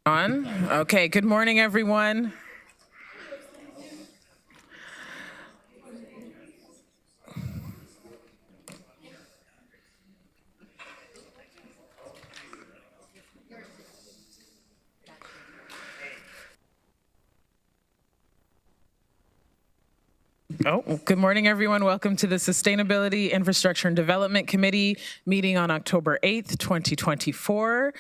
Okay, good morning, everyone. Good morning, everyone. Welcome to the Sustainability, Infrastructure and Development Committee meeting on October 8th, 2024.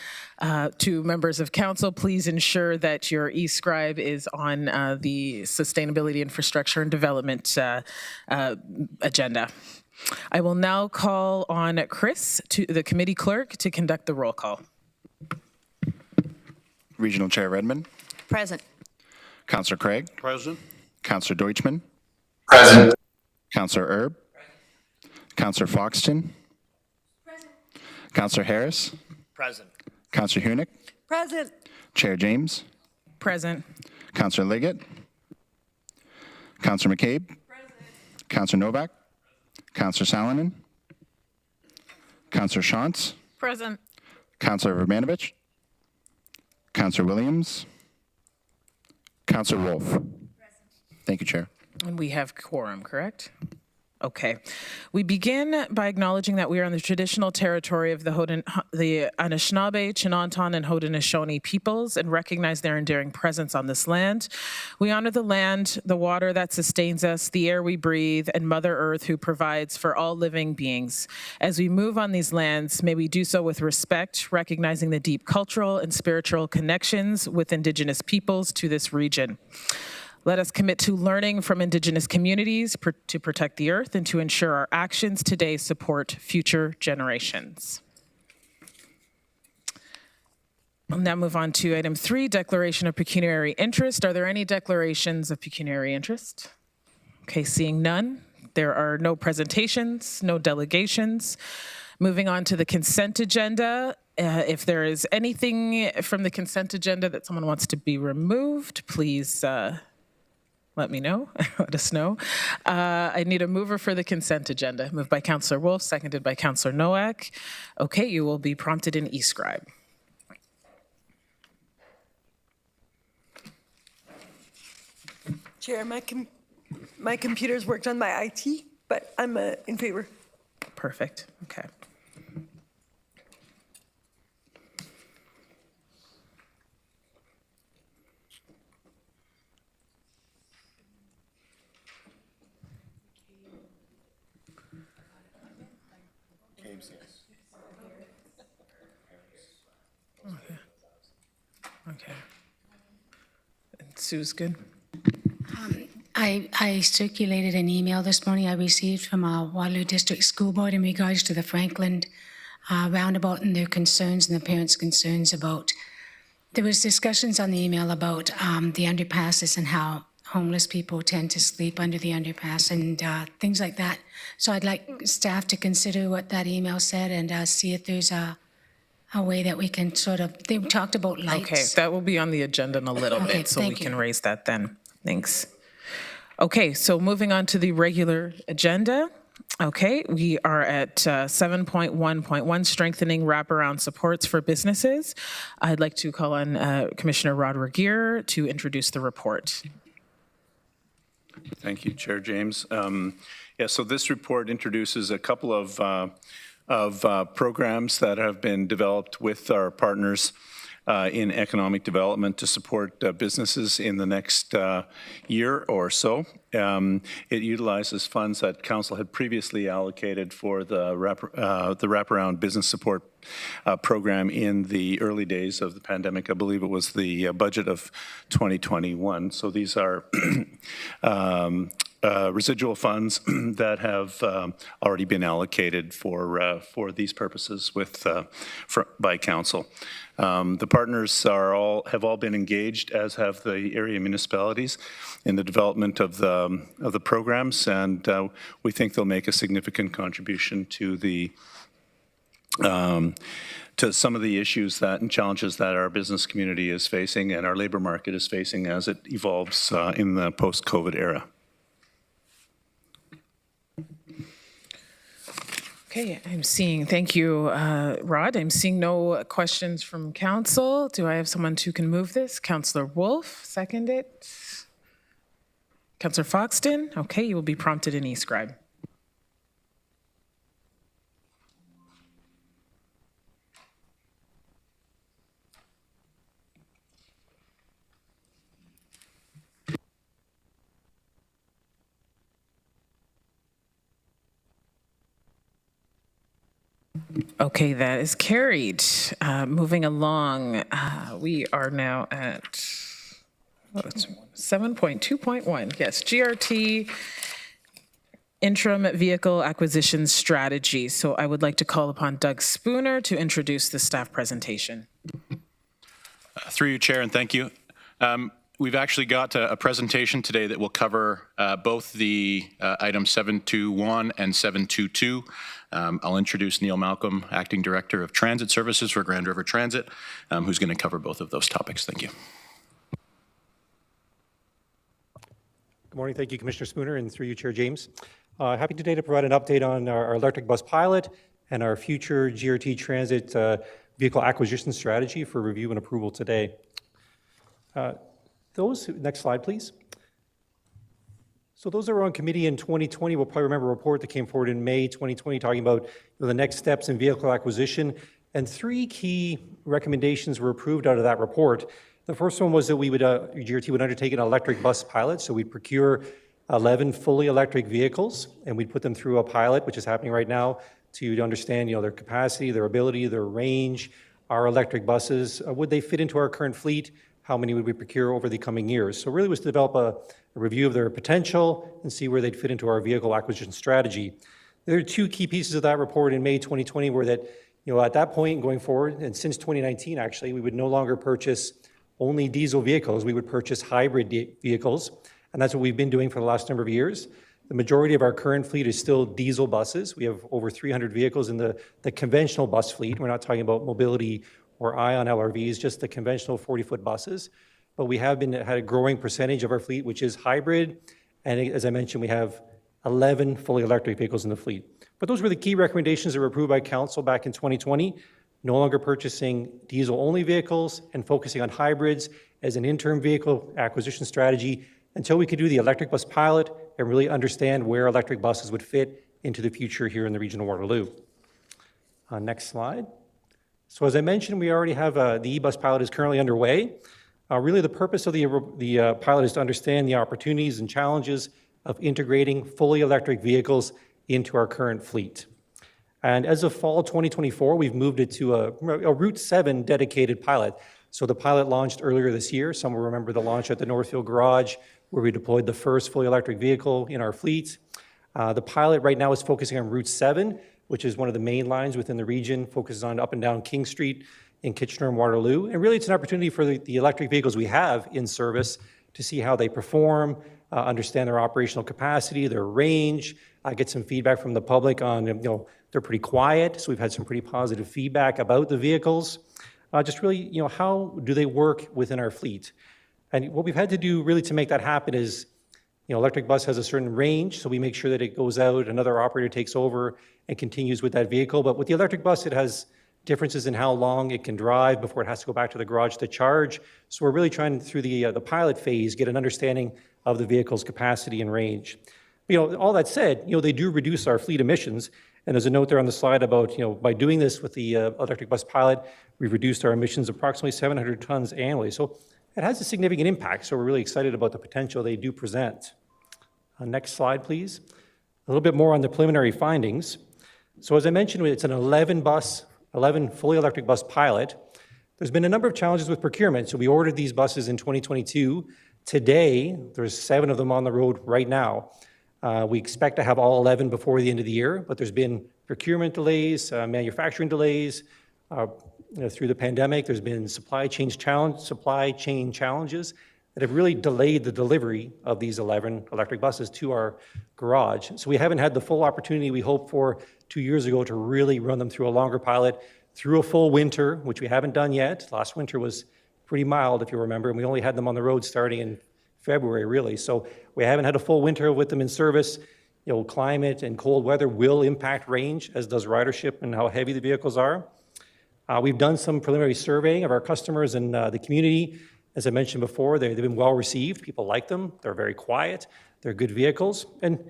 To members of council, please ensure that your e-scribe is on the Sustainability, Infrastructure and Development agenda. I will now call on Chris, the committee clerk, to conduct the roll call. Regional Chair Redmond. Present. Councillor Craig. Present. Councillor Deutschman. Present. Councillor Erb. Councillor Foxton. Present. Councillor Harris. Present. Councillor Hunick. Present. Chair James. Present. Councillor Liggett. Councillor McCabe. Present. Councillor Novak. Councillor Salonen. Councillor Shantz. Present. Councillor Vermanovich. Councillor Williams. Councillor Wolf. Present. Thank you, Chair. And we have quorum, correct? Okay. We begin by acknowledging that we are on the traditional territory of the Anishinaabe, Chinanton, and Haudenosaunee peoples and recognize their enduring presence on this land. We honor the land, the water that sustains us, the air we breathe, and Mother Earth who provides for all living beings. As we move on these lands, may we do so with respect, recognizing the deep cultural and spiritual connections with Indigenous peoples to this region. Let us commit to learning from Indigenous communities to protect the earth and to ensure our actions today support future generations. I'll now move on to item 3, declaration of pecuniary interest. Are there any declarations of pecuniary interest? Okay, seeing none. There are no presentations, no delegations. Moving on to the consent agenda. If there is anything from the consent agenda that someone wants to be removed, please let me know, let us know. I need a mover for the consent agenda. Moved by Councillor Wolf, seconded by Councillor Nowak. Okay, you will be prompted in e-scribe. Chair, my computer's worked on my IT, but I'm in favor. Perfect, okay. Okay. And Sue's good? I circulated an email this morning I received from our Waterloo District School Board in regards to the Franklin roundabout and their concerns and the parents' concerns about, there was discussions on the email about the underpasses and how homeless people tend to sleep under the underpass and things like that. So I'd like staff to consider what that email said and see if there's a way that we can sort of, they talked about lights. Okay, that will be on the agenda in a little bit, so we can raise that then. Thanks. Okay, so moving on to the regular agenda. Okay, we are at 7.1.1, strengthening wraparound supports for businesses. I'd like to call on Commissioner Rod Regier to introduce the report. Thank you, Chair James. So this report introduces a couple of programs that have been developed with our partners in economic development to support businesses in the next year or so. It utilizes funds that Council had previously allocated for the wraparound business support program in the early days of the pandemic. I believe it was the budget of 2021. So these are residual funds that have already been allocated for these purposes by Council. The partners have all been engaged, as have the area municipalities, in the development of the programs, and we think they'll make a significant contribution to some of the issues and challenges that our business community is facing and our labor market is facing as it evolves in the post-COVID era. Okay, thank you, Rod. I'm seeing no questions from council. Do I have someone who can move this? Councillor Wolf, second it. Councillor Foxton, okay, you will be prompted in e-scribe. Okay, that is carried. Moving along, we are now at 7.2.1. Yes, GRT Interim Vehicle Acquisition Strategy. So I would like to call upon Doug Spooner to introduce the staff presentation. Through you, Chair, and thank you. We've actually got a presentation today that will cover both the items 721 and 722. I'll introduce Neil Malcolm, Acting Director of Transit Services for Grand River Transit, who's going to cover both of those topics. Thank you. Good morning. Thank you, Commissioner Spooner, and through you, Chair James. Happy today to provide an update on our electric bus pilot and our future GRT Transit vehicle acquisition strategy for review and approval today. Next slide, please. So those that were on committee in 2020 will probably remember a report that came forward in May 2020 talking about the next steps in vehicle acquisition, and 3 key recommendations were approved out of that report. The first one was that GRT would undertake an electric bus pilot, so we'd procure 11 fully electric vehicles, and we'd put them through a pilot, which is happening right now, to understand their capacity, their ability, their range, our electric buses. Would they fit into our current fleet? How many would we procure over the coming years? So really was to develop a review of their potential and see where they'd fit into our vehicle acquisition strategy. There are 2 key pieces of that report in May 2020 were that, at that point going forward, and since 2019 actually, we would no longer purchase only diesel vehicles, we would purchase hybrid vehicles, and that's what we've been doing for the last number of years. The majority of our current fleet is still diesel buses. We have over 300 vehicles in the conventional bus fleet. We're not talking about mobility or Ion LRVs, just the conventional 40-foot buses. But we have had a growing percentage of our fleet, which is hybrid. And as I mentioned, we have 11 fully electric vehicles in the fleet. But those were the key recommendations that were approved by Council back in 2020. No longer purchasing diesel-only vehicles and focusing on hybrids as an interim vehicle acquisition strategy until we could do the electric bus pilot and really understand where electric buses would fit into the future here in the region of Waterloo. Next slide. So as I mentioned, we already have the e-bus pilot is currently underway. Really the purpose of the pilot is to understand the opportunities and challenges of integrating fully electric vehicles into our current fleet. And as of fall 2024, we've moved it to a Route 7 dedicated pilot. So the pilot launched earlier this year. Some will remember the launch at the Northfield Garage, where we deployed the first fully electric vehicle in our fleet. The pilot right now is focusing on Route 7, which is one of the main lines within the region, focuses on up and down King Street in Kitchener and Waterloo. And really, it's an opportunity for the electric vehicles we have in service to see how they perform, understand their operational capacity, their range, get some feedback from the public on, they're pretty quiet, so we've had some pretty positive feedback about the vehicles. Just really, how do they work within our fleet? And what we've had to do really to make that happen is, electric bus has a certain range, so we make sure that it goes out, another operator takes over and continues with that vehicle. But with the electric bus, it has differences in how long it can drive before it has to go back to the garage to charge. So we're really trying, through the pilot phase, get an understanding of the vehicle's capacity and range. All that said, they do reduce our fleet emissions. And there's a note there on the slide about, by doing this with the electric bus pilot, we've reduced our emissions approximately 700 tons annually. So it has a significant impact. So we're really excited about the potential they do present. Next slide, please. A little bit more on the preliminary findings. So as I mentioned, it's an 11 fully electric bus pilot. There's been a number of challenges with procurement. So we ordered these buses in 2022. Today, there's 7 of them on the road right now. We expect to have all 11 before the end of the year, but there's been procurement delays, manufacturing delays. Through the pandemic, there's been supply chain challenges that have really delayed the delivery of these 11 electric buses to our garage. So we haven't had the full opportunity we hoped for 2 years ago to really run them through a longer pilot, through a full winter, which we haven't done yet. Last winter was pretty mild, if you remember, and we only had them on the road starting in February, really. So we haven't had a full winter with them in service. climate and cold weather will impact range, as does ridership and how heavy the vehicles are. We've done some preliminary surveying of our customers and the community. As I mentioned before, they've been well received. People like them. They're very quiet. They're good vehicles. And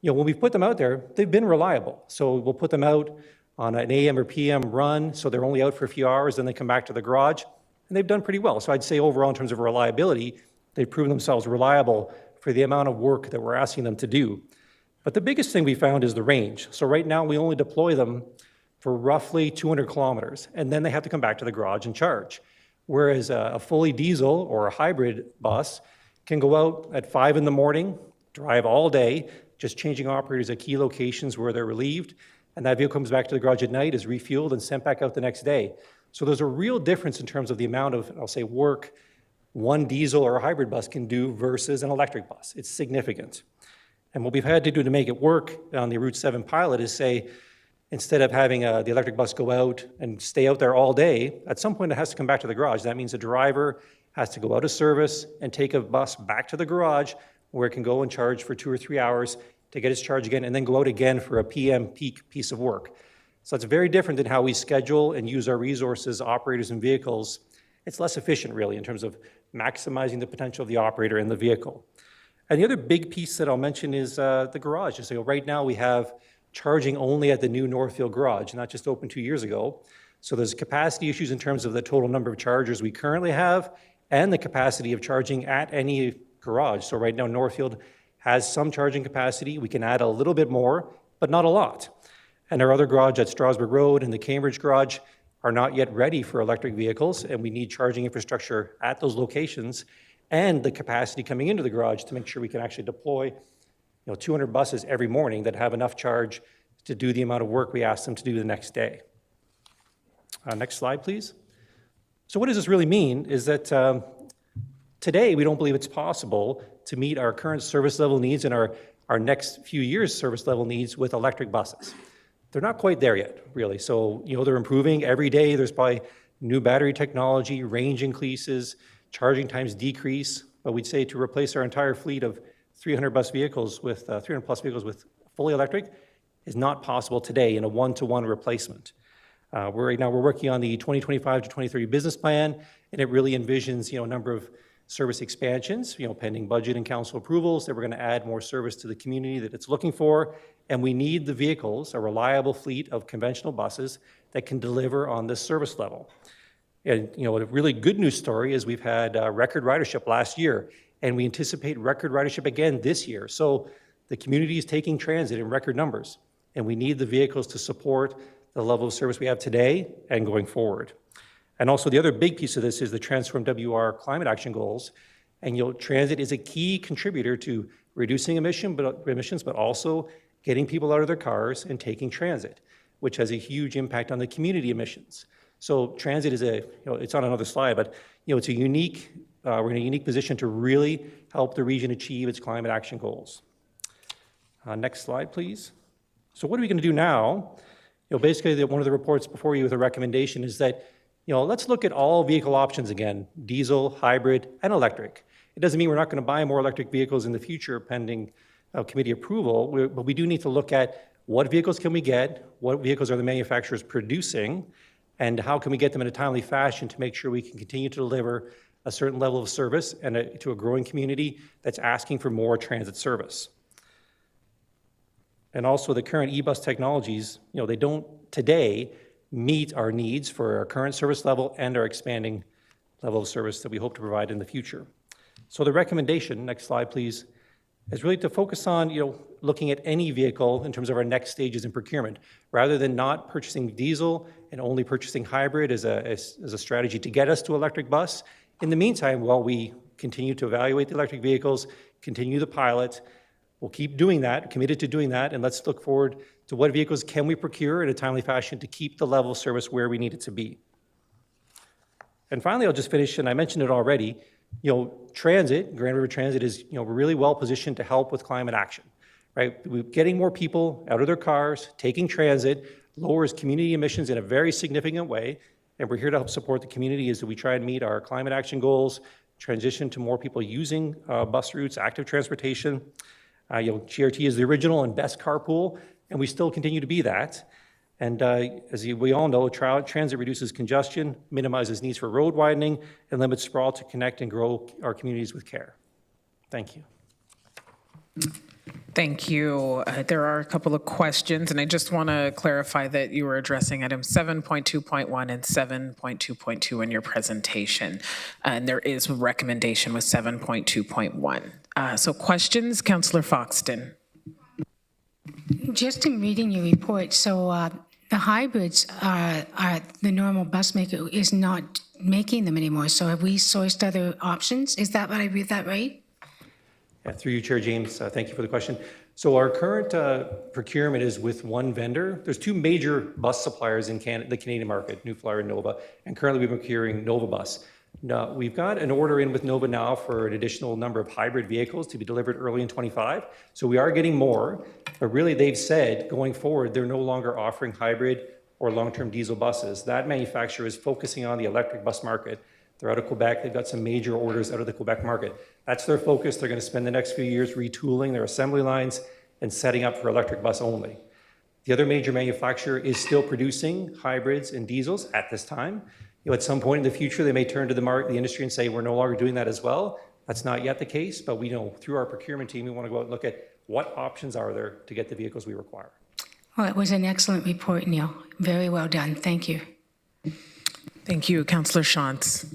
when we put them out there, they've been reliable. So we'll put them out on an AM or PM run, so they're only out for a few hours, then they come back to the garage, and they've done pretty well. So I'd say overall, in terms of reliability, they've proven themselves reliable for the amount of work that we're asking them to do. But the biggest thing we found is the range. So right now, we only deploy them for roughly 200 kilometers, and then they have to come back to the garage and charge. Whereas a fully diesel or a hybrid bus can go out at 5 in the morning, drive all day, just changing operators at key locations where they're relieved, and that vehicle comes back to the garage at night, is refueled and sent back out the next day. So there's a real difference in terms of the amount of, I'll say, work one diesel or a hybrid bus can do versus an electric bus. It's significant. And what we've had to do to make it work on the Route 7 pilot is say, instead of having the electric bus go out and stay out there all day, at some point it has to come back to the garage. That means the driver has to go out of service and take a bus back to the garage where it can go and charge for 2 or 3 hours to get its charge again, and then go out again for a PM peak piece of work. So it's very different than how we schedule and use our resources, operators and vehicles. It's less efficient, really, in terms of maximizing the potential of the operator and the vehicle. And the other big piece that I'll mention is the garage. So right now we have charging only at the new Northfield garage, and that just opened 2 years ago. So there's capacity issues in terms of the total number of chargers we currently have and the capacity of charging at any garage. So right now Northfield has some charging capacity. We can add a little bit more, but not a lot. And our other garage at Strasbourg Road and the Cambridge garage are not yet ready for electric vehicles, and we need charging infrastructure at those locations and the capacity coming into the garage to make sure we can actually deploy 200 buses every morning that have enough charge to do the amount of work we ask them to do the next day. Next slide, please. So what does this really mean is that today we don't believe it's possible to meet our current service level needs and our next few years' service level needs with electric buses. They're not quite there yet, really. So, they're improving. Every day there's probably new battery technology, range increases, charging times decrease. But we'd say to replace our entire fleet of 300 plus vehicles with fully electric is not possible today in a one-to-one replacement. Right now we're working on the 2025 to 2030 business plan, and it really envisions a number of service expansions, pending budget and council approvals, that we're going to add more service to the community that it's looking for. And we need the vehicles, a reliable fleet of conventional buses that can deliver on this service level. And a really good news story is we've had record ridership last year, and we anticipate record ridership again this year. So the community is taking transit in record numbers, and we need the vehicles to support the level of service we have today and going forward. And also the other big piece of this is the Transform WR climate action goals. And transit is a key contributor to reducing emissions, but also getting people out of their cars and taking transit, which has a huge impact on the community emissions. So transit is it's on another slide, but it's a unique, we're in a unique position to really help the region achieve its climate action goals. Next slide, please. So what are we going to do now? Basically one of the reports before you with a recommendation is that let's look at all vehicle options again, diesel, hybrid, and electric. It doesn't mean we're not going to buy more electric vehicles in the future pending committee approval, but we do need to look at what vehicles can we get, what vehicles are the manufacturers producing, and how can we get them in a timely fashion to make sure we can continue to deliver a certain level of service and to a growing community that's asking for more transit service. And also the current e-bus technologies, they don't today meet our needs for our current service level and our expanding level of service that we hope to provide in the future. So the recommendation, next slide please, is really to focus on looking at any vehicle in terms of our next stages in procurement, rather than not purchasing diesel and only purchasing hybrid as a strategy to get us to electric bus. In the meantime, while we continue to evaluate the electric vehicles, continue the pilot, we'll keep doing that, committed to doing that, and let's look forward to what vehicles can we procure in a timely fashion to keep the level of service where we need it to be. And finally, I'll just finish, and I mentioned it already, transit, Grand River Transit is really well positioned to help with climate action, right? Getting more people out of their cars, taking transit, lowers community emissions in a very significant way, and we're here to help support the community as we try and meet our climate action goals, transition to more people using bus routes, active transportation. GRT is the original and best carpool, and we still continue to be that. And we all know, transit reduces congestion, minimizes needs for road widening, and limits sprawl to connect and grow our communities with care. Thank you. Thank you. There are a couple of questions, and I just want to clarify that you were addressing items 7.2.1 and 7.2.2 in your presentation, and there is a recommendation with 7.2.1. So questions, Councillor Foxton. Just in reading your report, so the hybrids are the normal bus maker is not making them anymore. So have we sourced other options? Is that what I read that right? Yeah, through you, Chair James, thank you for the question. So our current procurement is with one vendor. There's two major bus suppliers in the Canadian market, New Flyer and Nova, and currently we've been procuring Nova Bus. Now, we've got an order in with Nova now for an additional number of hybrid vehicles to be delivered early in 25. So we are getting more, but really they've said going forward, they're no longer offering hybrid or long-term diesel buses. That manufacturer is focusing on the electric bus market. They're out of Quebec. They've got some major orders out of the Quebec market. That's their focus. They're going to spend the next few years retooling their assembly lines and setting up for electric bus only. The other major manufacturer is still producing hybrids and diesels at this time. At some point in the future, they may turn to the industry and say, we're no longer doing that as well. That's not yet the case, but we know through our procurement team, we want to go out and look at what options are there to get the vehicles we require. Well, it was an excellent report, Neil. Very well done. Thank you. Thank you, Councillor Shantz.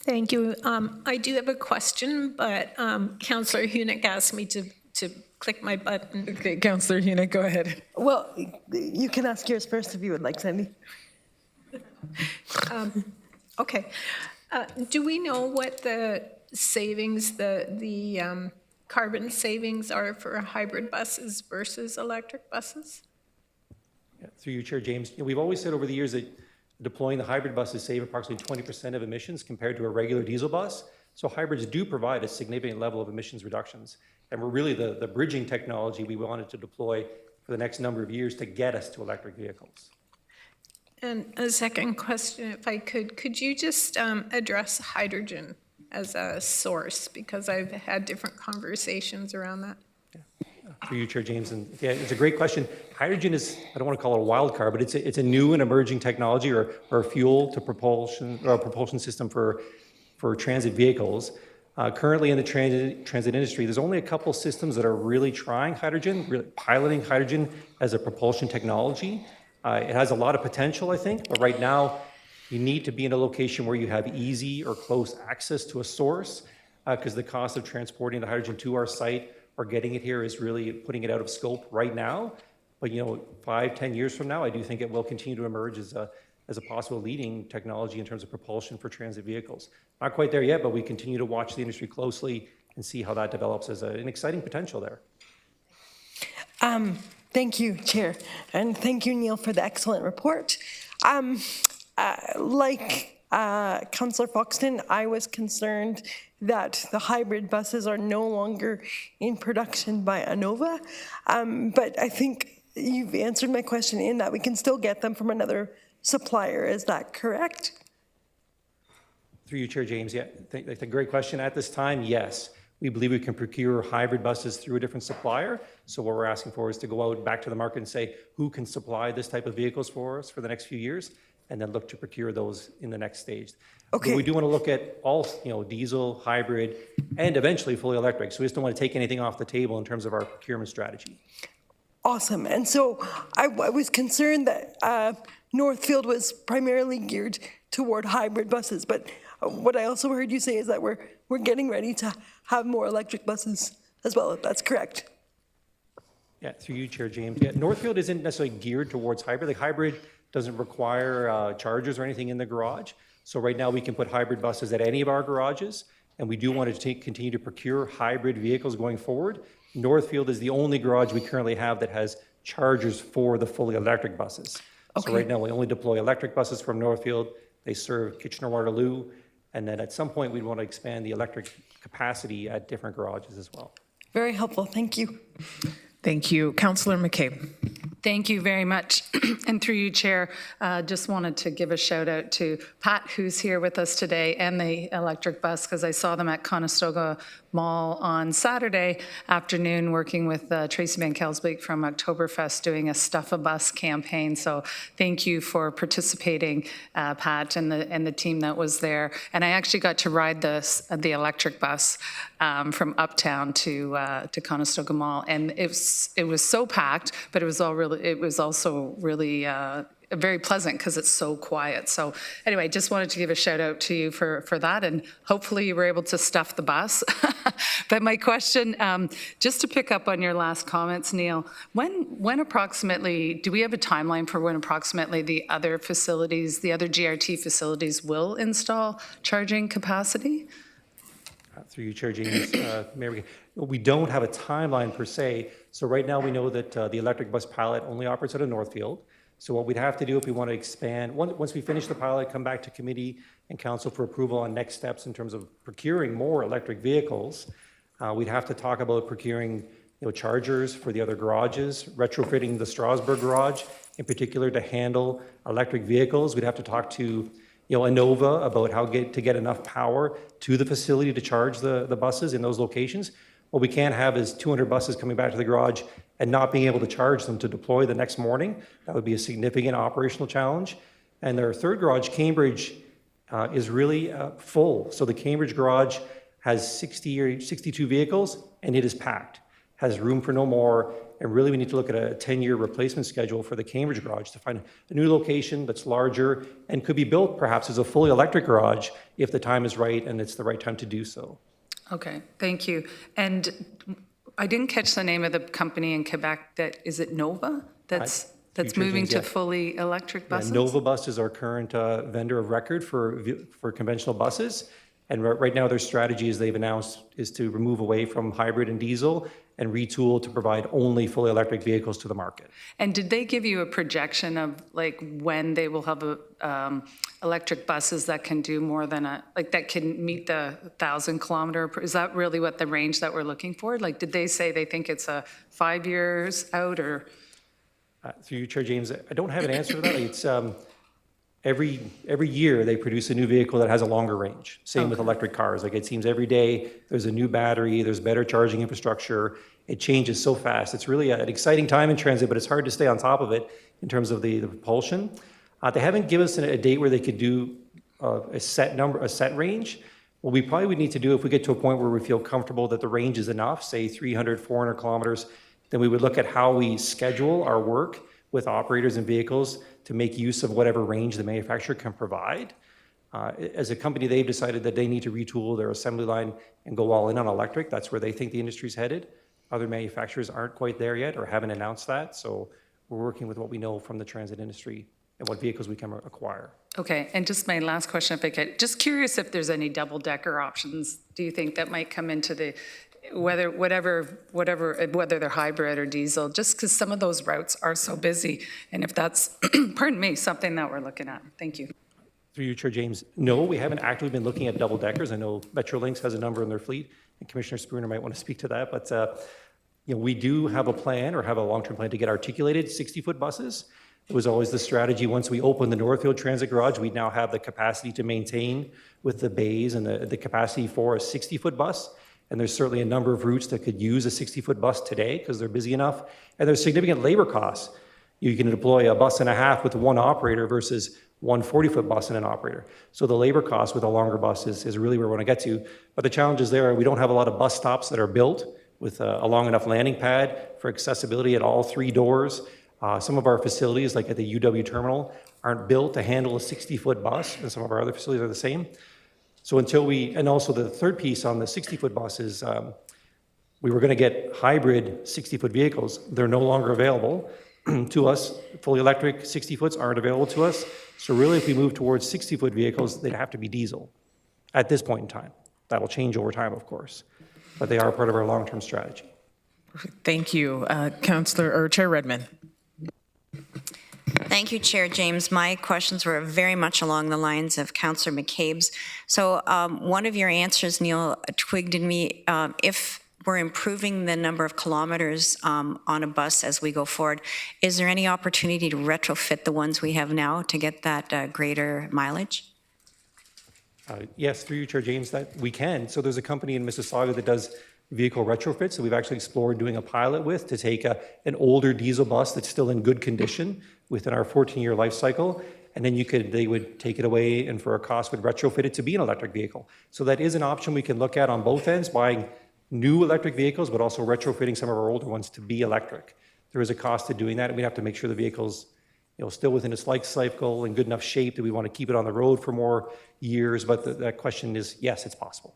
Thank you. I do have a question, but Councillor Hunick asked me to click my button. Okay, Councillor Hunick, go ahead. Well, you can ask yours first if you would like, Sandy. Okay. Do we know what the savings, the carbon savings are for hybrid buses versus electric buses? Yeah, through you, Chair James. We've always said over the years that deploying the hybrid buses save approximately 20% of emissions compared to a regular diesel bus. So hybrids do provide a significant level of emissions reductions. And we're really the bridging technology we wanted to deploy for the next number of years to get us to electric vehicles. And a second question, if I could you just address hydrogen as a source? Because I've had different conversations around that. Through you, Chair James, and yeah, it's a great question. Hydrogen is, I don't want to call it a wild card, but it's a new and emerging technology or a fuel to propulsion or a propulsion system for transit vehicles. Currently in the transit industry, there's only a couple systems that are really trying hydrogen, really piloting hydrogen as a propulsion technology. It has a lot of potential, I think, but right now you need to be in a location where you have easy or close access to a source because the cost of transporting the hydrogen to our site or getting it here is really putting it out of scope right now. But 5-10 years from now, I do think it will continue to emerge as a possible leading technology in terms of propulsion for transit vehicles. Not quite there yet, but we continue to watch the industry closely and see how that develops as an exciting potential there. Thank you, Chair, and thank you, Neil, for the excellent report. Like Councillor Foxton, I was concerned that the hybrid buses are no longer in production by Anova, but I think you've answered my question in that we can still get them from another supplier. Is that correct? Through you, Chair James, yeah, that's a great question. At this time, yes. We believe we can procure hybrid buses through a different supplier. So what we're asking for is to go out back to the market and say, who can supply this type of vehicles for us for the next few years, and then look to procure those in the next stage. Okay. But we do want to look at all, diesel, hybrid, and eventually fully electric. So we just don't want to take anything off the table in terms of our procurement strategy. Awesome. And so I was concerned that Northfield was primarily geared toward hybrid buses, but what I also heard you say is that we're getting ready to have more electric buses as well, if that's correct. Yeah, through you, Chair James. Yeah, Northfield isn't necessarily geared towards hybrid. Like hybrid doesn't require chargers or anything in the garage. So right now we can put hybrid buses at any of our garages, and we do want to continue to procure hybrid vehicles going forward. Northfield is the only garage we currently have that has chargers for the fully electric buses. Okay. So right now we only deploy electric buses from Northfield. They serve Kitchener-Waterloo. And then at some point, we'd want to expand the electric capacity at different garages as well. Very helpful. Thank you. Thank you. Councillor McCabe. Thank you very much. And through you, Chair, just wanted to give a shout out to Pat, who's here with us today, and the electric bus, because I saw them at Conestoga Mall on Saturday afternoon, working with Tracy Van Kelsbeek from Oktoberfest, doing a Stuff a Bus campaign. So thank you for participating, Pat, and the team that was there. And I actually got to ride the electric bus from Uptown to Conestoga Mall, and it was so packed, but it was also really very pleasant because it's so quiet. So anyway, just wanted to give a shout out to you for that, and hopefully you were able to stuff the bus. But my question, just to pick up on your last comments, Neil, when approximately, do we have a timeline for when approximately the other facilities, the other GRT facilities will install charging capacity? Through you, Chair James, Mayor, we don't have a timeline per se. So right now we know that the electric bus pilot only operates out of Northfield. So what we'd have to do if we want to expand, once we finish the pilot, come back to committee and council for approval on next steps in terms of procuring more electric vehicles, we'd have to talk about procuring chargers for the other garages, retrofitting the Strasbourg garage in particular to handle electric vehicles. We'd have to talk to Innova about how to get enough power to the facility to charge the buses in those locations. What we can't have is 200 buses coming back to the garage and not being able to charge them to deploy the next morning. That would be a significant operational challenge. And their third garage, Cambridge, is really full. So the Cambridge garage has 60 or 62 vehicles, and it is packed, has room for no more. And really we need to look at a 10-year replacement schedule for the Cambridge garage to find a new location that's larger and could be built perhaps as a fully electric garage if the time is right and it's the right time to do so. Okay, thank you. And I didn't catch the name of the company in Quebec. Is it Nova that's moving to fully electric buses? Yeah, Nova Bus is our current vendor of record for conventional buses. And right now their strategy, as they've announced, is to move away from hybrid and diesel and retool to provide only fully electric vehicles to the market. And did they give you a projection of like when they will have electric buses that can do more than that can meet the 1,000-kilometer? Is that really what the range that we're looking for? Like, did they say they think it's 5 years out or? Through you, Chair James, I don't have an answer to that. It's every year they produce a new vehicle that has a longer range. Same with electric cars. Like it seems every day there's a new battery, there's better charging infrastructure. It changes so fast. It's really an exciting time in transit, but it's hard to stay on top of it in terms of the propulsion. They haven't given us a date where they could do a set range. What we probably would need to do if we get to a point where we feel comfortable that the range is enough, say 300, 400 kilometers, then we would look at how we schedule our work with operators and vehicles to make use of whatever range the manufacturer can provide. As a company, they've decided that they need to retool their assembly line and go all in on electric. That's where they think the industry's headed. Other manufacturers aren't quite there yet or haven't announced that. So we're working with what we know from the transit industry and what vehicles we can acquire. Okay, and just my last question, if I could, just curious if there's any double-decker options, do you think that might come into the, whether they're hybrid or diesel, just because some of those routes are so busy, and if that's, pardon me, something that we're looking at. Thank you. Through you, Chair James, no, we haven't actively been looking at double deckers. I know Metrolinx has a number in their fleet, and Commissioner Spooner might want to speak to that, but we do have a plan or have a long-term plan to get articulated 60-foot buses. It was always the strategy. Once we open the Northfield Transit Garage, we now have the capacity to maintain with the bays and the capacity for a 60-foot bus. And there's certainly a number of routes that could use a 60-foot bus today because they're busy enough. And there's significant labor costs. You can deploy a bus and a half with one operator versus one 40-foot bus and an operator. So the labor cost with a longer bus is really where we want to get to. But the challenges there, we don't have a lot of bus stops that are built with a long enough landing pad for accessibility at all 3 doors. Some of our facilities, like at the UW terminal, aren't built to handle a 60-foot bus, and some of our other facilities are the same. So and also the third piece on the 60-foot bus is we were going to get hybrid 60-foot vehicles. They're no longer available to us. Fully electric 60-foots aren't available to us. So really, if we move towards 60-foot vehicles, they'd have to be diesel at this point in time. That'll change over time, of course, but they are part of our long-term strategy. Thank you, Chair Redmond. Thank you, Chair James. My questions were very much along the lines of Councillor McCabe's. So one of your answers, Neil, twigged in me. If we're improving the number of kilometers on a bus as we go forward, is there any opportunity to retrofit the ones we have now to get that greater mileage? Yes, through you, Chair James, that we can. So there's a company in Mississauga that does vehicle retrofits that we've actually explored doing a pilot with to take an older diesel bus that's still in good condition within our 14-year life cycle, and then they would take it away and for a cost would retrofit it to be an electric vehicle. So that is an option we can look at on both ends, buying new electric vehicles, but also retrofitting some of our older ones to be electric. There is a cost to doing that, and we have to make sure the vehicle's still within its life cycle in good enough shape that we want to keep it on the road for more years. But that question is, yes, it's possible.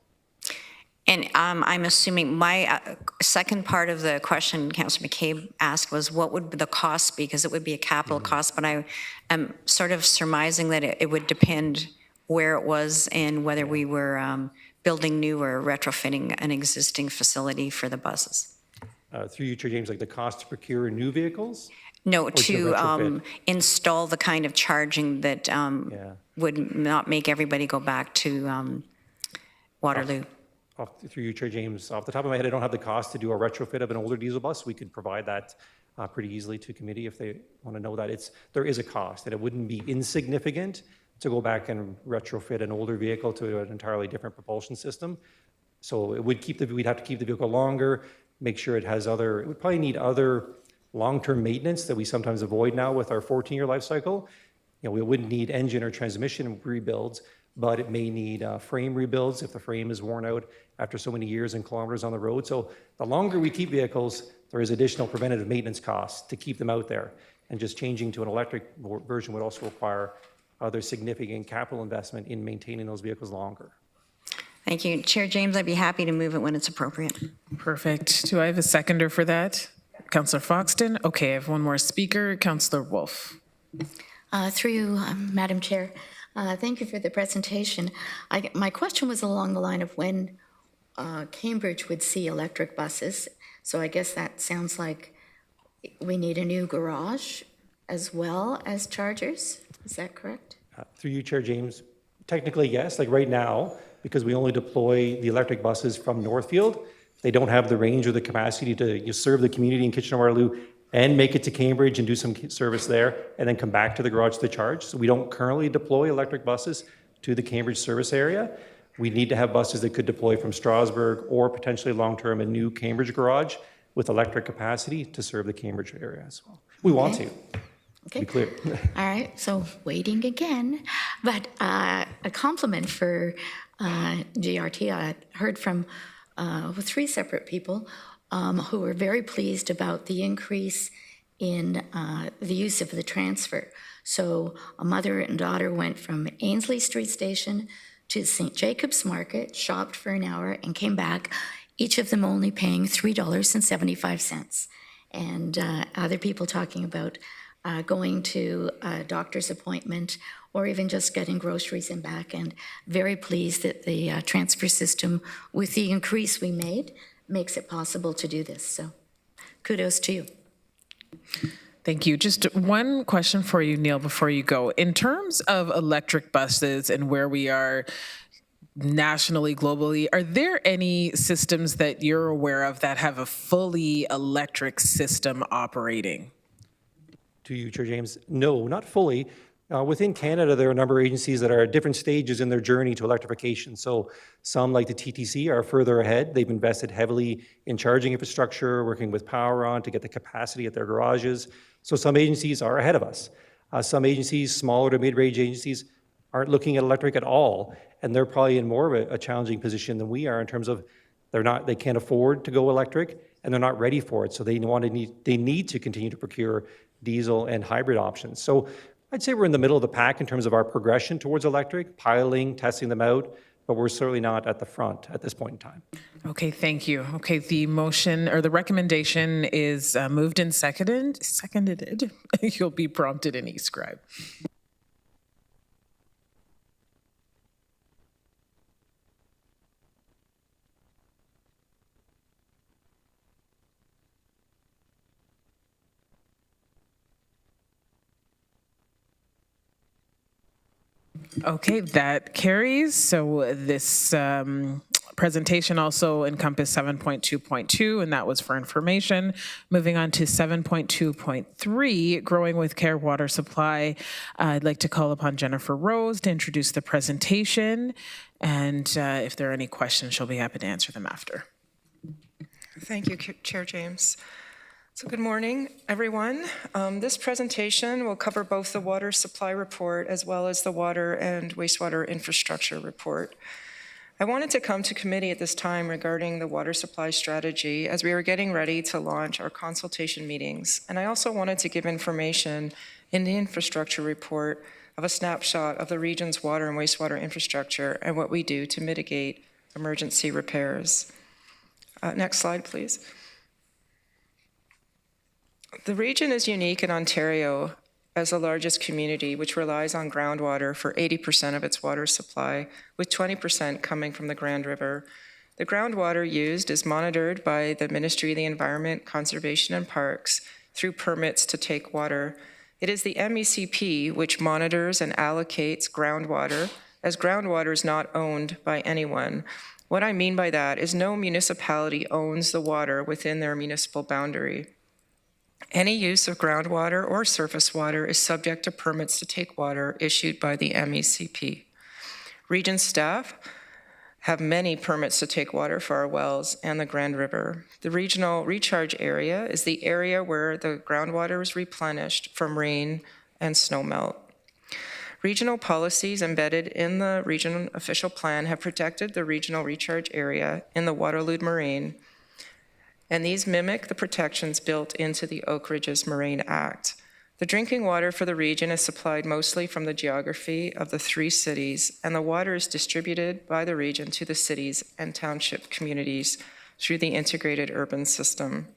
And I'm assuming my second part of the question Councillor McCabe asked was what would the cost be, because it would be a capital cost, but I am sort of surmising that it would depend where it was and whether we were building new or retrofitting an existing facility for the buses. Through you, Chair James, like the cost to procure new vehicles? No, to to install the kind of charging that would not make everybody go back to Waterloo. Through you, Chair James, off the top of my head, I don't have the cost to do a retrofit of an older diesel bus. We could provide that pretty easily to committee if they want to know that. There is a cost, and it wouldn't be insignificant to go back and retrofit an older vehicle to an entirely different propulsion system. So it would we'd have to keep the vehicle longer, make sure it would probably need other long-term maintenance that we sometimes avoid now with our 14-year life cycle. We wouldn't need engine or transmission rebuilds, but it may need frame rebuilds if the frame is worn out after so many years and kilometers on the road. So the longer we keep vehicles, there is additional preventative maintenance costs to keep them out there. And just changing to an electric version would also require other significant capital investment in maintaining those vehicles longer. Thank you. Chair James, I'd be happy to move it when it's appropriate. Perfect. Do I have a seconder for that? Councillor Foxton. Okay, I have one more speaker. Councillor Wolf. Through you, Madam Chair. Thank you for the presentation. My question was along the line of when Cambridge would see electric buses. So I guess that sounds like we need a new garage as well as chargers. Is that correct? Through you, Chair James, technically yes. Like right now, because we only deploy the electric buses from Northfield, they don't have the range or the capacity to serve the community in Kitchener-Waterloo and make it to Cambridge and do some service there and then come back to the garage to charge. So we don't currently deploy electric buses to the Cambridge service area. We need to have buses that could deploy from Strasbourg or potentially long-term a new Cambridge garage with electric capacity to serve the Cambridge area as well. We want to. Okay. Be clear. All right, so waiting again. But a compliment for GRT. I heard from 3 separate people who were very pleased about the increase in the use of the transfer. So a mother and daughter went from Ainsley Street Station to St. Jacob's Market, shopped for an hour, and came back, each of them only paying $3.75. And other people talking about going to a doctor's appointment or even just getting groceries and back, and very pleased that the transfer system, with the increase we made, makes it possible to do this. So kudos to you. Thank you. Just one question for you, Neil, before you go. In terms of electric buses and where we are nationally, globally, are there any systems that you're aware of that have a fully electric system operating? To you, Chair James. No, not fully. Within Canada, there are a number of agencies that are at different stages in their journey to electrification. So some, like the TTC, are further ahead. They've invested heavily in charging infrastructure, working with Power On to get the capacity at their garages. So some agencies are ahead of us. Some agencies, smaller to mid-range agencies, aren't looking at electric at all. And they're probably in more of a challenging position than we are in terms of they can't afford to go electric and they're not ready for it. So they need to continue to procure diesel and hybrid options. So I'd say we're in the middle of the pack in terms of our progression towards electric, piloting, testing them out, but we're certainly not at the front at this point in time. Okay, thank you. Okay, the motion or the recommendation is moved and seconded. You'll be prompted in eScribe. Okay, that carries. So this presentation also encompassed 7.2.2, and that was for information. Moving on to 7.2.3, Growing with Care Water Supply. I'd like to call upon Jennifer Rose to introduce the presentation, and if there are any questions, she'll be happy to answer them after. Thank you, Chair James. So good morning, everyone. This presentation will cover both the water supply report as well as the water and wastewater infrastructure report. I wanted to come to committee at this time regarding the water supply strategy as we are getting ready to launch our consultation meetings. And I also wanted to give information in the infrastructure report of a snapshot of the region's water and wastewater infrastructure and what we do to mitigate emergency repairs. Next slide, please. The region is unique in Ontario as the largest community, which relies on groundwater for 80% of its water supply, with 20% coming from the Grand River. The groundwater used is monitored by the Ministry of the Environment, Conservation and Parks through permits to take water. It is the MECP which monitors and allocates groundwater, as groundwater is not owned by anyone. What I mean by that is no municipality owns the water within their municipal boundary. Any use of groundwater or surface water is subject to permits to take water issued by the MECP. Region staff have many permits to take water for our wells and the Grand River. The regional recharge area is the area where the groundwater is replenished from rain and snowmelt. Regional policies embedded in the regional official plan have protected the regional recharge area in the Waterloo Moraine, and these mimic the protections built into the Oak Ridges Moraine Act. The drinking water for the region is supplied mostly from the geography of the 3 cities, and the water is distributed by the region to the cities and township communities through the integrated urban system.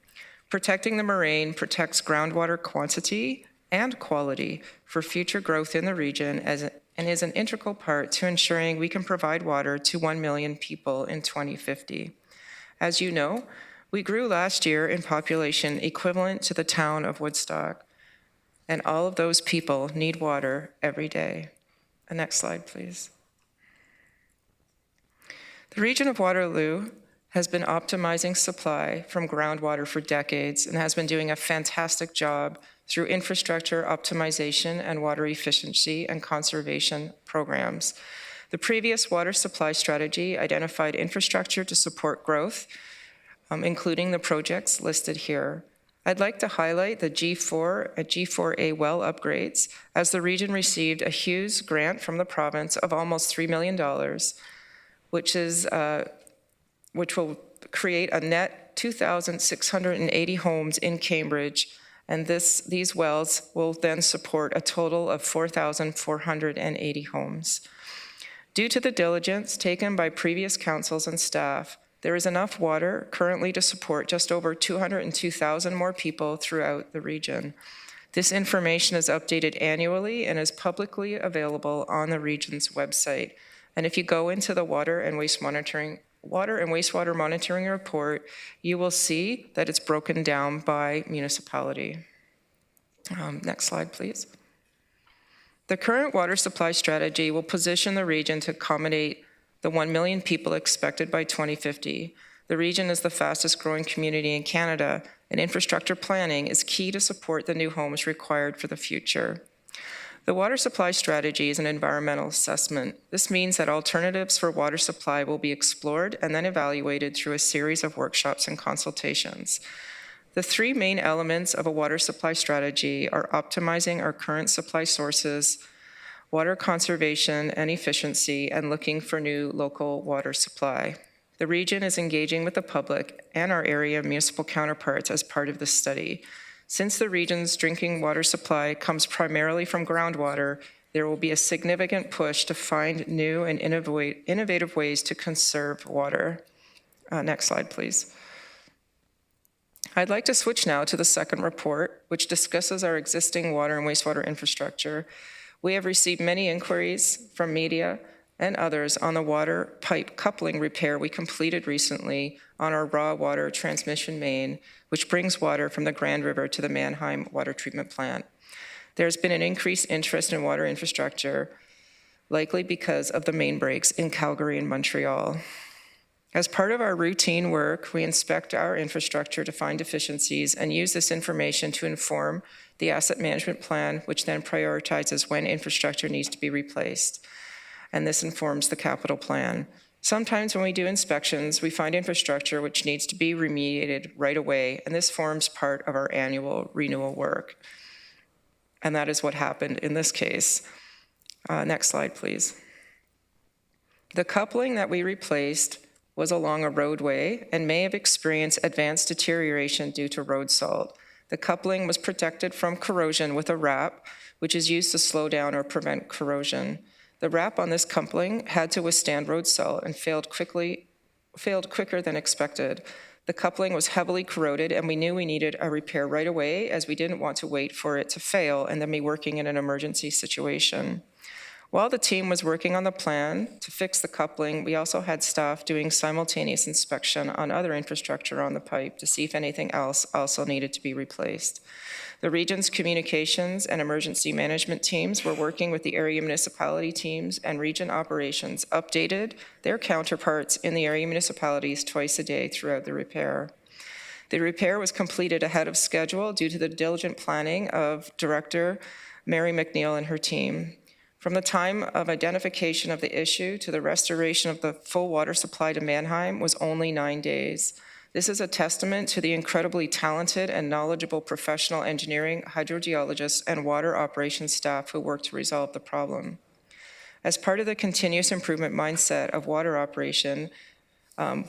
Protecting the moraine protects groundwater quantity and quality for future growth in the region and is an integral part to ensuring we can provide water to 1 million people in 2050. As you know, we grew last year in population equivalent to the town of Woodstock, and all of those people need water every day. Next slide, please. The region of Waterloo has been optimizing supply from groundwater for decades and has been doing a fantastic job through infrastructure optimization and water efficiency and conservation programs. The previous water supply strategy identified infrastructure to support growth, including the projects listed here. I'd like to highlight the G4 and G4A well upgrades, as the region received a huge grant from the province of almost $3 million, which will create a net 2,680 homes in Cambridge, and these wells will then support a total of 4,480 homes. Due to the diligence taken by previous councils and staff, there is enough water currently to support just over 202,000 more people throughout the region. This information is updated annually and is publicly available on the region's website. And if you go into the water and wastewater monitoring report, you will see that it's broken down by municipality. Next slide, please. The current water supply strategy will position the region to accommodate the 1 million people expected by 2050. The region is the fastest growing community in Canada, and infrastructure planning is key to support the new homes required for the future. The water supply strategy is an environmental assessment. This means that alternatives for water supply will be explored and then evaluated through a series of workshops and consultations. The 3 main elements of a water supply strategy are optimizing our current supply sources, water conservation and efficiency, and looking for new local water supply. The region is engaging with the public and our area municipal counterparts as part of this study. Since the region's drinking water supply comes primarily from groundwater, there will be a significant push to find new and innovative ways to conserve water. Next slide, please. I'd like to switch now to the second report, which discusses our existing water and wastewater infrastructure. We have received many inquiries from media and others on the water pipe coupling repair we completed recently on our raw water transmission main, which brings water from the Grand River to the Mannheim Water Treatment Plant. There's been an increased interest in water infrastructure, likely because of the main breaks in Calgary and Montreal. As part of our routine work, we inspect our infrastructure to find deficiencies and use this information to inform the asset management plan, which then prioritizes when infrastructure needs to be replaced. And this informs the capital plan. Sometimes when we do inspections, we find infrastructure which needs to be remediated right away, and this forms part of our annual renewal work. And that is what happened in this case. Next slide, please. The coupling that we replaced was along a roadway and may have experienced advanced deterioration due to road salt. The coupling was protected from corrosion with a wrap, which is used to slow down or prevent corrosion. The wrap on this coupling had to withstand road salt and failed quicker than expected. The coupling was heavily corroded, and we knew we needed a repair right away, as we didn't want to wait for it to fail and then be working in an emergency situation. While the team was working on the plan to fix the coupling, we also had staff doing simultaneous inspection on other infrastructure on the pipe to see if anything else also needed to be replaced. The region's communications and emergency management teams were working with the area municipality teams, and region operations updated their counterparts in the area municipalities twice a day throughout the repair. The repair was completed ahead of schedule due to the diligent planning of Director Mary McNeil and her team. From the time of identification of the issue to the restoration of the full water supply to Mannheim was only 9 days. This is a testament to the incredibly talented and knowledgeable professional engineering, hydrogeologists, and water operations staff who worked to resolve the problem. As part of the continuous improvement mindset of water operation,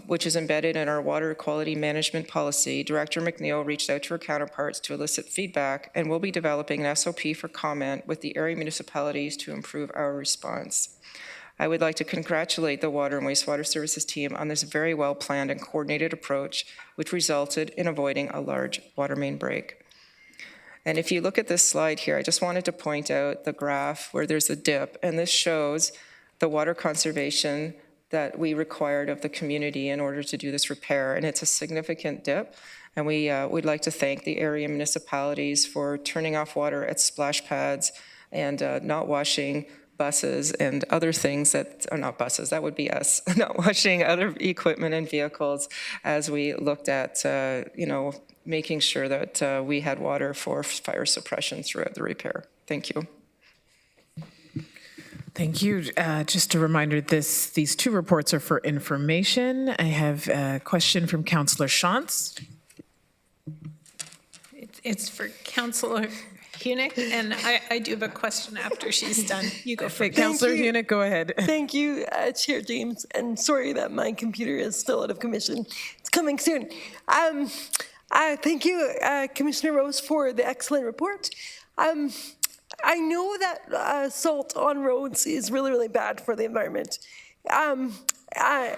which is embedded in our water quality management policy, Director McNeil reached out to her counterparts to elicit feedback, and will be developing an SOP for comment with the area municipalities to improve our response. I would like to congratulate the Water and Wastewater Services team on this very well-planned and coordinated approach, which resulted in avoiding a large water main break. And if you look at this slide here, I just wanted to point out the graph where there's a dip, and this shows the water conservation that we required of the community in order to do this repair, and it's a significant dip. And we'd like to thank the area municipalities for turning off water at splash pads and not washing buses and other things that are not buses, that would be us, not washing other equipment and vehicles as we looked at, making sure that we had water for fire suppression throughout the repair. Thank you. Thank you. Just a reminder, these two reports are for information. I have a question from Councillor Shantz. It's for Councillor Hunick, and I do have a question after she's done. You go first. Councillor Hunick, go ahead. Thank you, Chair James, and sorry that my computer is still out of commission. It's coming soon. Thank you, Commissioner Rose, for the excellent report. I know that salt on roads is really, really bad for the environment. And I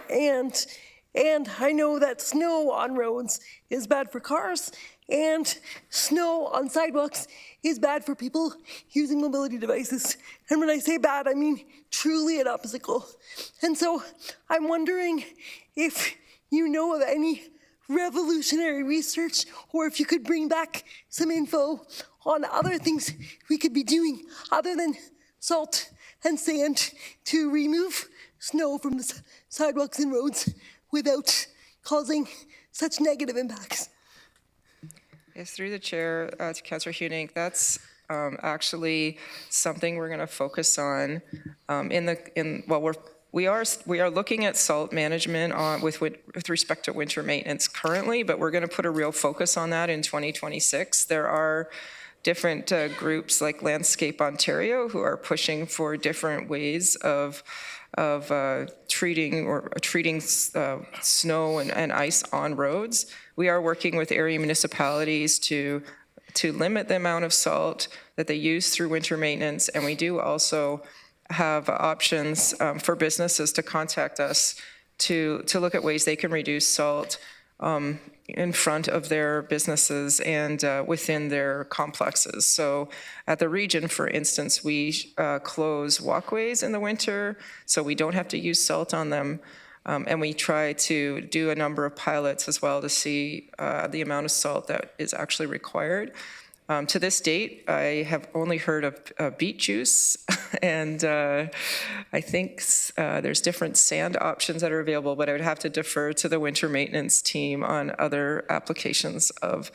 know that snow on roads is bad for cars, and snow on sidewalks is bad for people using mobility devices. And when I say bad, I mean truly an obstacle. And so I'm wondering if you know of any revolutionary research, or if you could bring back some info on other things we could be doing other than salt and sand to remove snow from the sidewalks and roads without causing such negative impacts. Yes, through the chair to Councillor Hunick, that's actually something we're going to focus on we are looking at salt management with respect to winter maintenance currently, but we're going to put a real focus on that in 2026. There are different groups like Landscape Ontario who are pushing for different ways of treating snow and ice on roads. We are working with area municipalities to limit the amount of salt that they use through winter maintenance, and we do also have options for businesses to contact us to look at ways they can reduce salt in front of their businesses and within their complexes. So at the region, for instance, we close walkways in the winter so we don't have to use salt on them. And we try to do a number of pilots as well to see the amount of salt that is actually required. To this date, I have only heard of beet juice, and I think there's different sand options that are available, but I would have to defer to the winter maintenance team on other applications of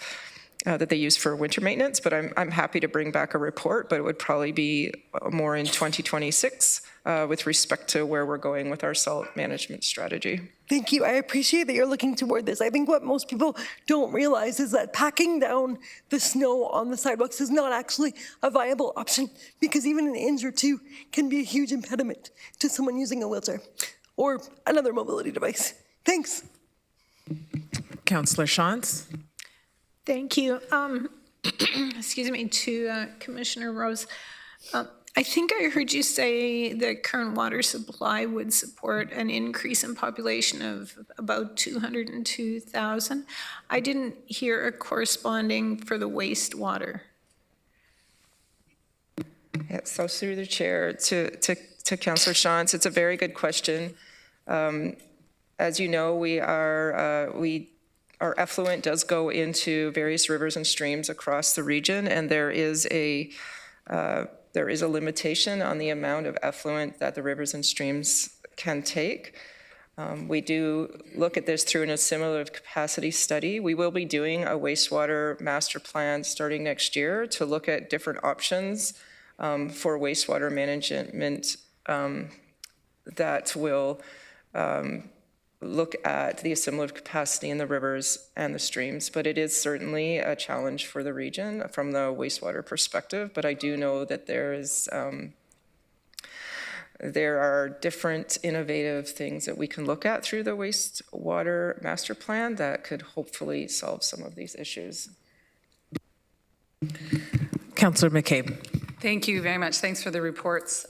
that they use for winter maintenance. But I'm happy to bring back a report, but it would probably be more in 2026 with respect to where we're going with our salt management strategy. Thank you. I appreciate that you're looking toward this. I think what most people don't realize is that packing down the snow on the sidewalks is not actually a viable option, because even an inch or two can be a huge impediment to someone using a wheelchair or another mobility device. Thanks. Councillor Shantz. Thank you. Excuse me, to Commissioner Rose. I think I heard you say the current water supply would support an increase in population of about 202,000. I didn't hear a corresponding for the wastewater. Yeah, so through the chair to Councillor Shantz, it's a very good question. As you know, our effluent does go into various rivers and streams across the region, and there is a limitation on the amount of effluent that the rivers and streams can take. We do look at this through an assimilative capacity study. We will be doing a wastewater master plan starting next year to look at different options for wastewater management that will look at the assimilative capacity in the rivers and the streams, but it is certainly a challenge for the region from the wastewater perspective. But I do know that there are different innovative things that we can look at through the wastewater master plan that could hopefully solve some of these issues. Councillor McCabe. Thank you very much. Thanks for the reports,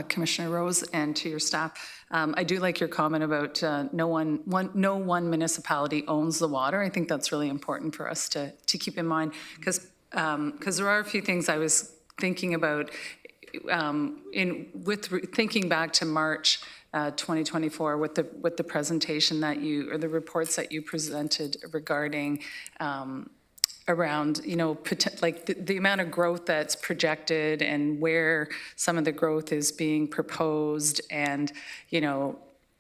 Commissioner Rose, and to your staff. I do like your comment about no one municipality owns the water. I think that's really important for us to keep in mind, because there are a few things I was thinking about thinking back to March 2024 with the presentation that or the reports that you presented regarding around, like the amount of growth that's projected and where some of the growth is being proposed, and,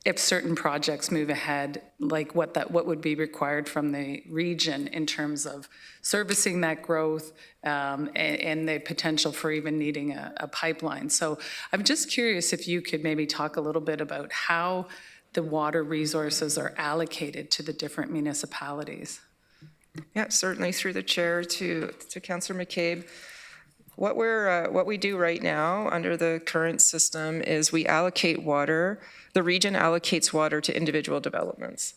if certain projects move ahead, like what would be required from the region in terms of servicing that growth and the potential for even needing a pipeline. So I'm just curious if you could maybe talk a little bit about how the water resources are allocated to the different municipalities. Yeah, certainly through the chair to Councillor McCabe. What we do right now under the current system is we allocate water. The region allocates water to individual developments.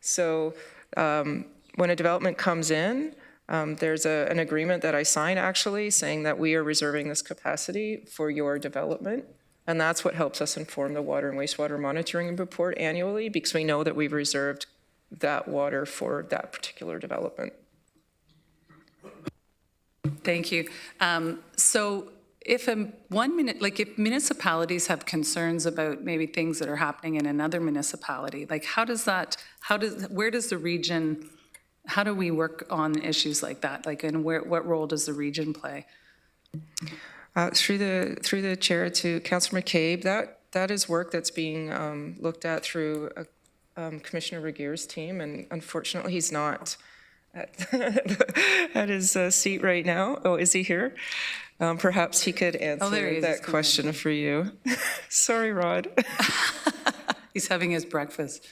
So when a development comes in, there's an agreement that I sign actually saying that we are reserving this capacity for your development. And that's what helps us inform the water and wastewater monitoring report annually, because we know that we've reserved that water for that particular development. Thank you. So if if municipalities have concerns about maybe things that are happening in another municipality, like how do we work on issues like that? Like, and what role does the region play? Through the chair to Councillor McCabe, that is work that's being looked at through Commissioner Regeer's team, and unfortunately he's not at his seat right now. Oh, is he here? Perhaps he could answer that question for you. Sorry, Rod. He's having his breakfast.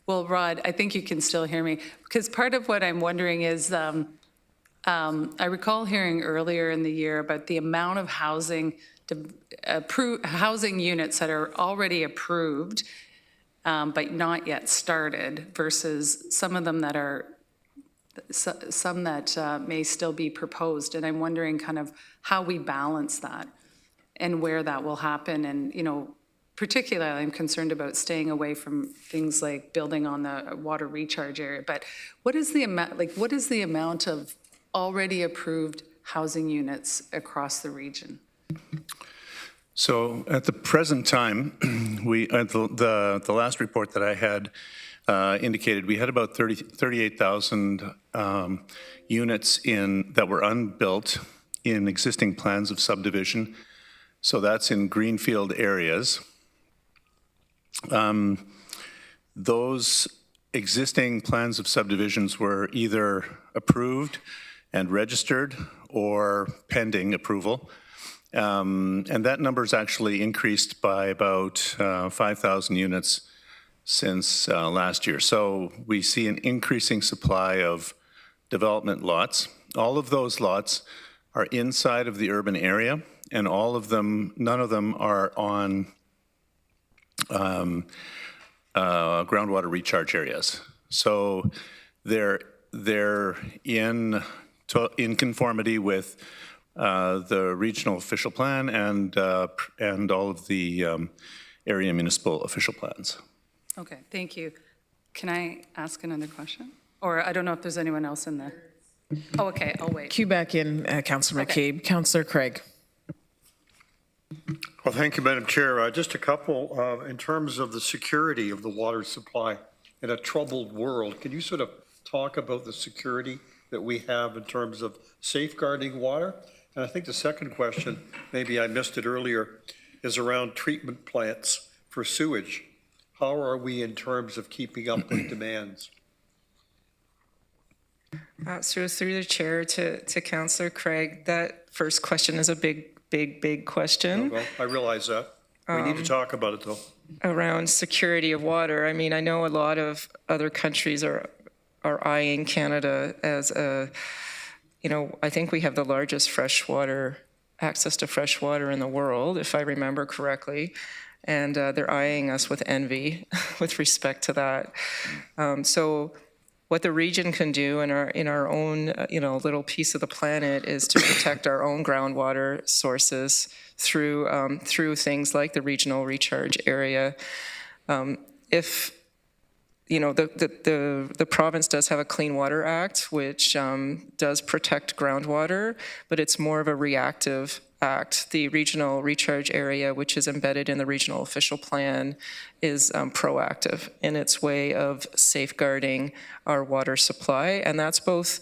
Well, Rod, I think you can still hear me, because part of what I'm wondering is, I recall hearing earlier in the year about the amount of housing units that are already approved but not yet started, versus some of them that are may still be proposed. And I'm wondering kind of how we balance that and where that will happen. And, particularly I'm concerned about staying away from things like building on the water recharge area. But what is the amount of already approved housing units across the region? So at the present time, the last report that I had indicated, we had about 38,000 units that were unbuilt in existing plans of subdivision. So that's in greenfield areas. Those existing plans of subdivisions were either approved and registered or pending approval. And that number's actually increased by about 5,000 units since last year. So we see an increasing supply of development lots. All of those lots are inside of the urban area, and none of them are on groundwater recharge areas. So they're in conformity with the regional official plan and all of the area municipal official plans. Okay, thank you. Can I ask another question? Or I don't know if there's anyone else in there. Oh, okay, I'll wait. Cue back in, Councillor Okay. McCabe. Councillor Craig. Well, thank you, Madam Chair. Just a couple, in terms of the security of the water supply in a troubled world, can you sort of talk about the security that we have in terms of safeguarding water? And I think the second question, maybe I missed it earlier, is around treatment plants for sewage. How are we in terms of keeping up with demands? So through the chair to Councillor Craig, that first question is a big question. Well, I realize that. We need to talk about it, though. Around security of water. I mean, I know a lot of other countries are eyeing Canada as I think we have the largest access to fresh water in the world, if I remember correctly. And they're eyeing us with envy with respect to that. So what the region can do in our own little piece of the planet is to protect our own groundwater sources through things like the regional recharge area. If the province does have a Clean Water Act, which does protect groundwater, but it's more of a reactive act. The regional recharge area, which is embedded in the regional official plan, is proactive in its way of safeguarding our water supply. And that's both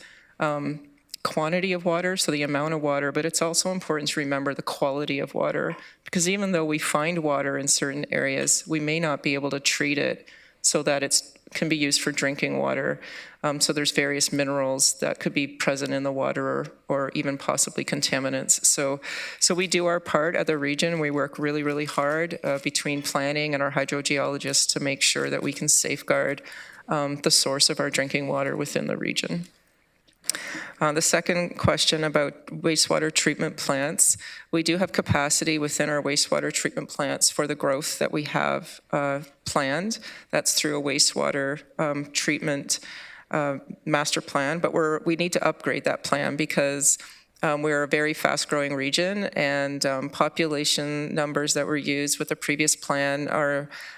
quantity of water, so the amount of water, but it's also important to remember the quality of water, because even though we find water in certain areas, we may not be able to treat it so that it can be used for drinking water. So there's various minerals that could be present in the water or even possibly contaminants. So we do our part at the region. We work really, really hard between planning and our hydrogeologists to make sure that we can safeguard the source of our drinking water within the region. The second question about wastewater treatment plants, we do have capacity within our wastewater treatment plants for the growth that we have planned. That's through a wastewater treatment master plan, but we need to upgrade that plan because we're a very fast-growing region, and population numbers that were used with the previous plan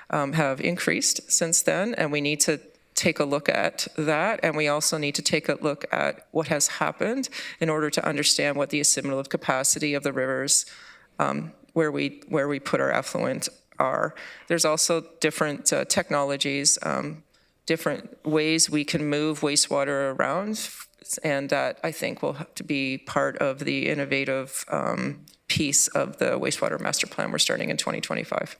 have increased since then, and we need to take a look at that, and we also need to take a look at what has happened in order to understand what the assimilative capacity of the rivers where we put our effluent are. There's also different technologies, different ways we can move wastewater around, and that I think will have to be part of the innovative piece of the wastewater master plan we're starting in 2025.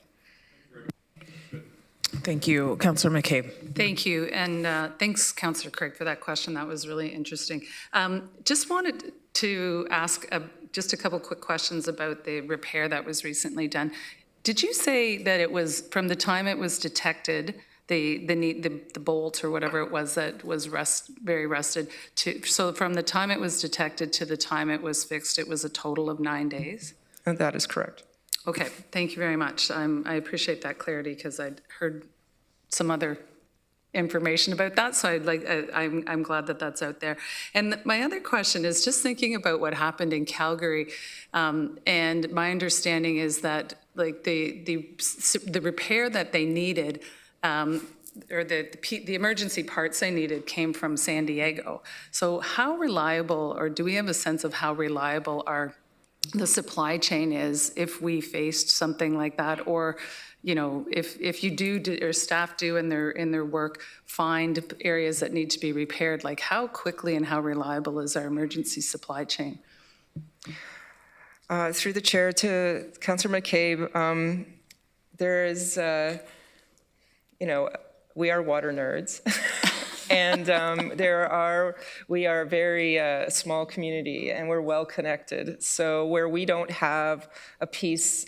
Thank you. Councillor McCabe. Thank you, and thanks, Councillor Craig, for that question. That was really interesting. Just wanted to ask just a couple quick questions about the repair that was recently done. Did you say that it was from the time it was detected, the bolt or whatever it was that was very rusted, so from the time it was detected to the time it was fixed, it was a total of 9 days? And that is correct. Okay, thank you very much. I appreciate that clarity because I'd heard some other information about that, so I'm glad that that's out there. And my other question is just thinking about what happened in Calgary, and my understanding is that like the repair that they needed, or the emergency parts they needed came from San Diego. So how reliable, or do we have a sense of how reliable are the supply chain is if we faced something like that, or, you know, if you do, or staff do in their work, find areas that need to be repaired, like how quickly and how reliable is our emergency supply chain? Through the chair to Councillor McCabe, there is, you know, we are water nerds. And we are a very small community, and we're well connected. So where we don't have a piece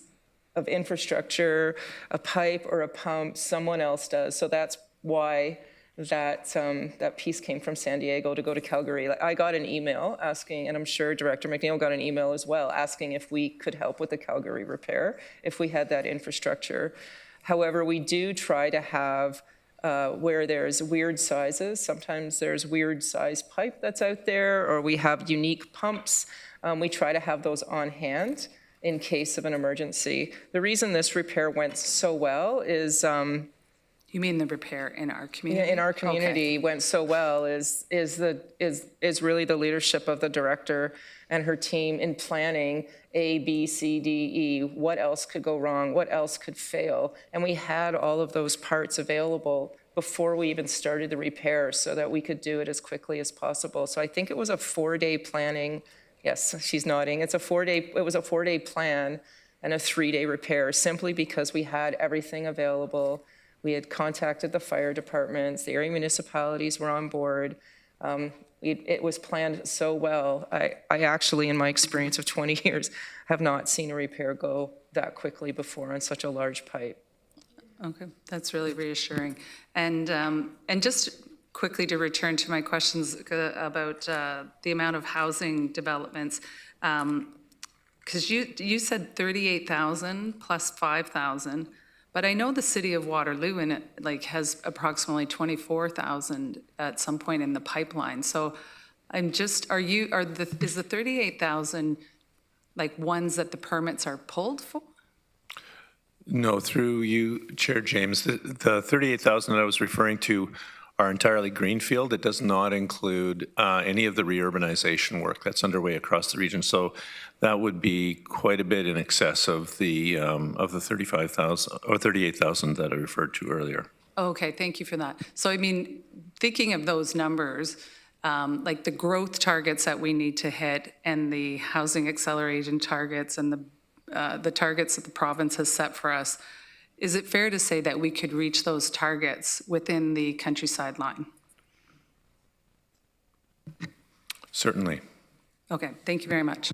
of infrastructure, a pipe or a pump, someone else does. So that's why that piece came from San Diego to go to Calgary. Like, I got an email asking, and I'm sure Director McNeil got an email as well, asking if we could help with the Calgary repair, if we had that infrastructure. However, we do try to have where there's weird sizes. Sometimes there's weird size pipe that's out there, or we have unique pumps. We try to have those on hand in case of an emergency. The reason this repair went so well is You mean the repair in our community? in our community went so well is really the leadership of the director and her team in planning A, B, C, D, E. What else could go wrong? What else could fail? And we had all of those parts available before we even started the repair so that we could do it as quickly as possible. So I think it was a 4-day planning. Yes, she's nodding. It was a 4-day plan and a 3-day repair, simply because we had everything available. We had contacted the fire departments, the area municipalities were on board. It was planned so well. I actually, in my experience of 20 years, have not seen a repair go that quickly before on such a large pipe. Okay, that's really reassuring. And just quickly to return to my questions about the amount of housing developments, because you said 38,000 plus 5,000. But I know the city of Waterloo in it has approximately 24,000 at some point in the pipeline. So I'm just, is the 38,000 ones that the permits are pulled for? No, through you, Chair James, the 38,000 that I was referring to are entirely greenfield. It does not include any of the reurbanization work that's underway across the region. So that would be quite a bit in excess of the 35,000 or 38,000 that I referred to earlier. Okay, thank you for that. So I mean, thinking of those numbers, like the growth targets that we need to hit and the housing acceleration targets and the targets that the province has set for us, is it fair to say that we could reach those targets within the countryside line? Certainly. Okay, thank you very much.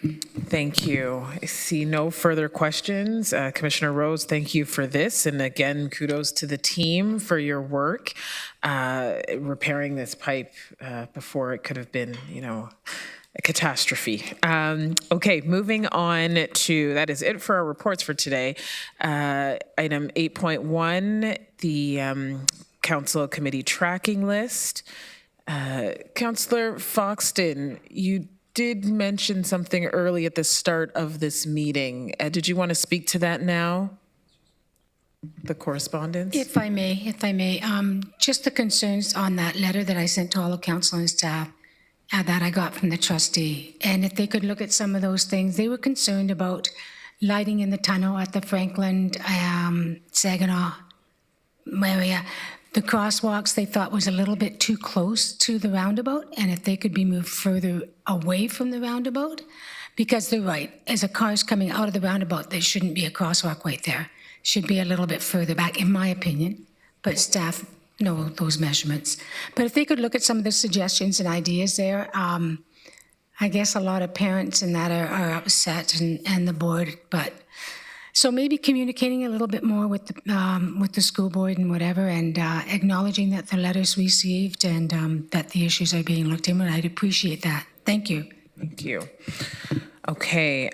Thank you. I see no further questions. Commissioner Rose, thank you for this. And again, kudos to the team for your work repairing this pipe before it could have been, a catastrophe. Okay, moving on to, that is it for our reports for today. Item 8.1, the Council Committee tracking list. Councillor Foxton, you did mention something early at the start of this meeting. Did you want to speak to that now? The correspondence? If I may, just the concerns on that letter that I sent to all of council and staff that I got from the trustee. And if they could look at some of those things, they were concerned about lighting in the tunnel at the Franklin, Saginaw area. The crosswalks they thought was a little bit too close to the roundabout, and if they could be moved further away from the roundabout, because they're right, as a car's coming out of the roundabout, there shouldn't be a crosswalk right there. Should be a little bit further back, in my opinion, but staff know those measurements. But if they could look at some of the suggestions and ideas there, I guess a lot of parents and that are upset and the board, but so maybe communicating a little bit more with the school board and whatever, and acknowledging that the letter's received and that the issues are being looked into. I'd appreciate that. Thank you. Thank you. Okay.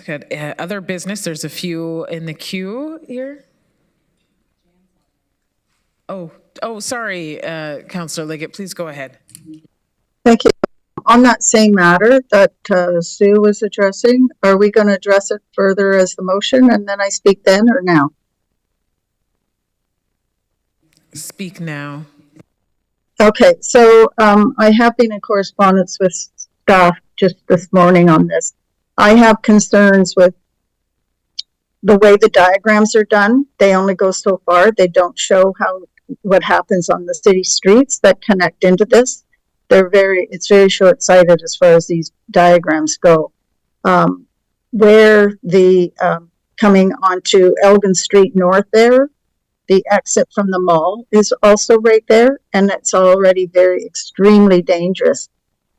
Good. Other business. There's a few in the queue here. Oh, sorry, Councillor Liggett. Please go ahead. Thank you. On that same matter that Sue was addressing, are we going to address it further as the motion and then I speak then or now? Speak now. Okay, so I have been in correspondence with staff just this morning on this. I have concerns with the way the diagrams are done. They only go so far. They don't show what happens on the city streets that connect into this. It's very short-sighted as far as these diagrams go. Where the coming onto Elgin Street North there, the exit from the mall is also right there, and it's already very extremely dangerous.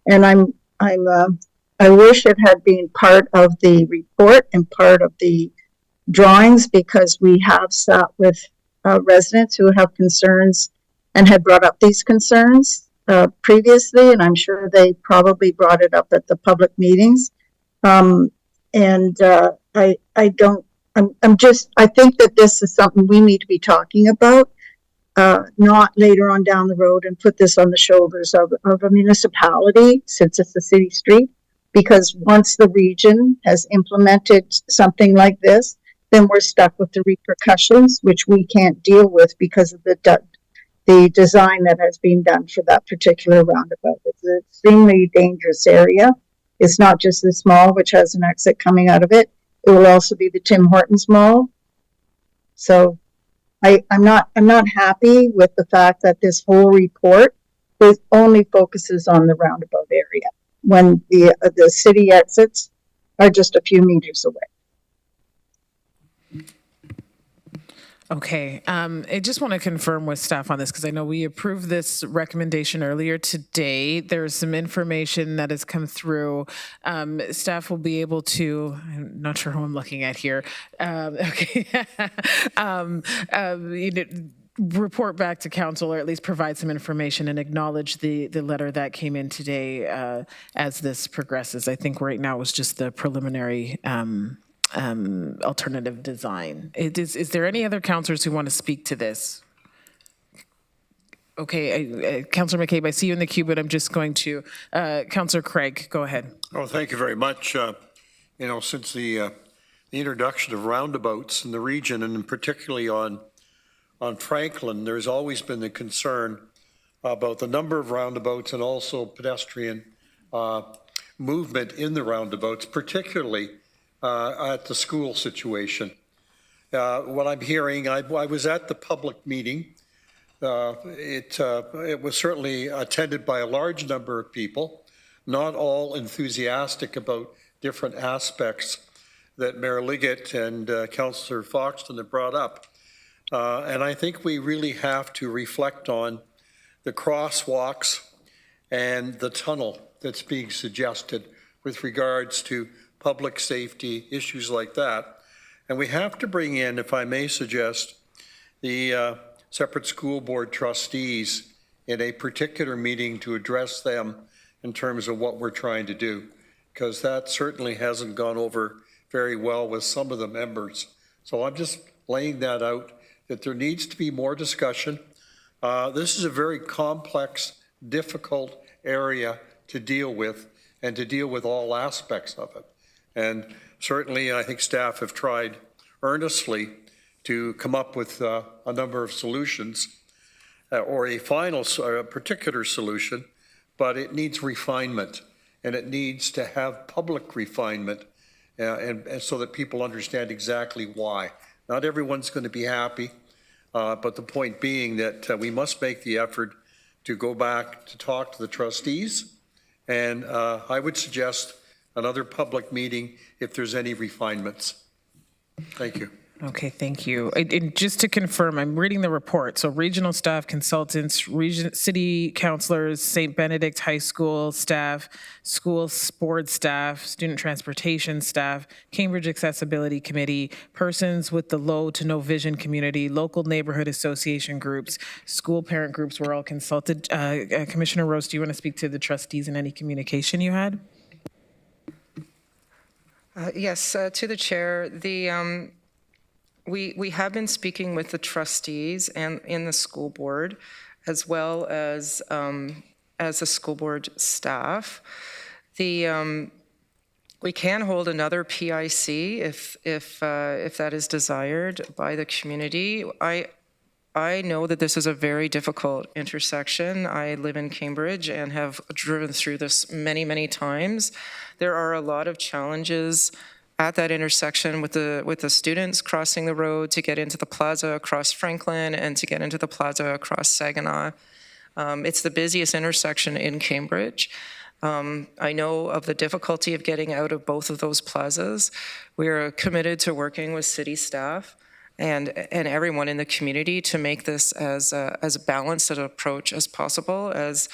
And I wish it had been part of the report and part of the drawings, because we have sat with residents who have concerns and had brought up these concerns previously, and I'm sure they probably brought it up at the public meetings. I think that this is something we need to be talking about, not later on down the road and put this on the shoulders of a municipality, since it's a city street, because once the region has implemented something like this, then we're stuck with the repercussions, which we can't deal with because of the design that has been done for that particular roundabout. It's an extremely dangerous area. It's not just this mall, which has an exit coming out of it. It will also be the Tim Hortons Mall. So I'm not happy with the fact that this whole report only focuses on the roundabout area when the city exits are just a few meters away. Okay, I just want to confirm with staff on this, because I know we approved this recommendation earlier today. There's some information that has come through. Staff will be able to, I'm not sure who I'm looking at here. Okay. Report back to council, or at least provide some information and acknowledge the letter that came in today as this progresses. I think right now it was just the preliminary alternative design. Is there any other councillors who want to speak to this? Okay, Councillor McCabe, I see you in the queue, but I'm just going to, Councillor Craig, go ahead. Oh, thank you very much. Since the introduction of roundabouts in the region, and particularly on Franklin, there's always been the concern about the number of roundabouts and also pedestrian movement in the roundabouts, particularly at the school situation. What I'm hearing, I was at the public meeting. It was certainly attended by a large number of people, not all enthusiastic about different aspects that Mayor Liggett and Councillor Foxton have brought up. And I think we really have to reflect on the crosswalks and the tunnel that's being suggested with regards to public safety, issues like that. And we have to bring in, if I may suggest, the separate school board trustees in a particular meeting to address them in terms of what we're trying to do, because that certainly hasn't gone over very well with some of the members. So I'm just laying that out, that there needs to be more discussion. This is a very complex, difficult area to deal with, and to deal with all aspects of it. And certainly, I think staff have tried earnestly to come up with a number of solutions or a particular solution, but it needs refinement, and it needs to have public refinement, and so that people understand exactly why. Not everyone's going to be happy, but the point being that we must make the effort to go back to talk to the trustees, and I would suggest another public meeting if there's any refinements. Thank you. Okay, thank you. And just to confirm, I'm reading the report. So regional staff, consultants, city councilors, St. Benedict High School staff, school board staff, student transportation staff, Cambridge Accessibility Committee, persons with the low to no vision community, local neighborhood association groups, school parent groups were all consulted. Commissioner Rose, do you want to speak to the trustees and any communication you had? Yes, to the chair. We have been speaking with the trustees and in the school board, as well as the school board staff. We can hold another PIC if that is desired by the community. I know that this is a very difficult intersection. I live in Cambridge and have driven through this many, many times. There are a lot of challenges at that intersection with the students crossing the road to get into the plaza across Franklin and to get into the plaza across Saginaw. It's the busiest intersection in Cambridge. I know of the difficulty of getting out of both of those plazas. We are committed to working with city staff and everyone in the community to make this as balanced an approach as possible. As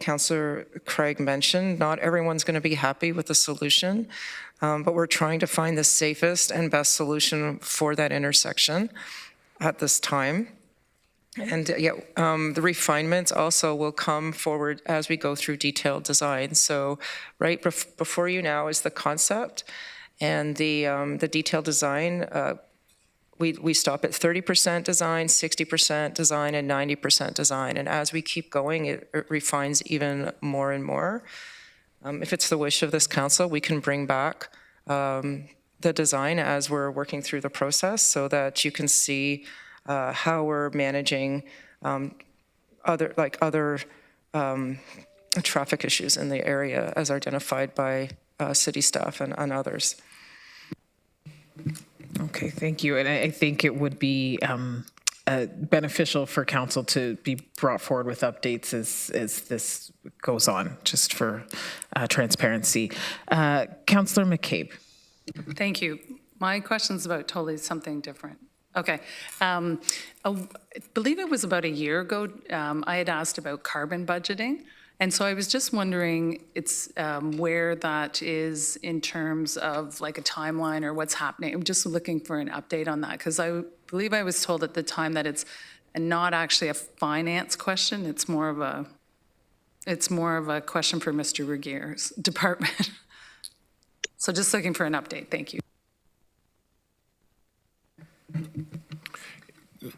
Councillor Craig mentioned, not everyone's going to be happy with the solution, but we're trying to find the safest and best solution for that intersection at this time. And the refinements also will come forward as we go through detailed design. So right before you now is the concept, and the detailed design. We stop at 30% design, 60% design, and 90% design. And as we keep going, it refines even more and more. If it's the wish of this council, we can bring back the design as we're working through the process so that you can see how we're managing other traffic issues in the area as identified by city staff and others. Okay, thank you. And I think it would be beneficial for council to be brought forward with updates as this goes on, just for transparency. Councillor McCabe. Thank you. My question's about totally something different. Okay. I believe it was about a year ago, I had asked about carbon budgeting. And so I was just wondering where that is in terms of like a timeline or what's happening. I'm just looking for an update on that because I believe I was told at the time that it's not actually a finance question. It's more of a question for Mr. Regeer's department. So just looking for an update. Thank you.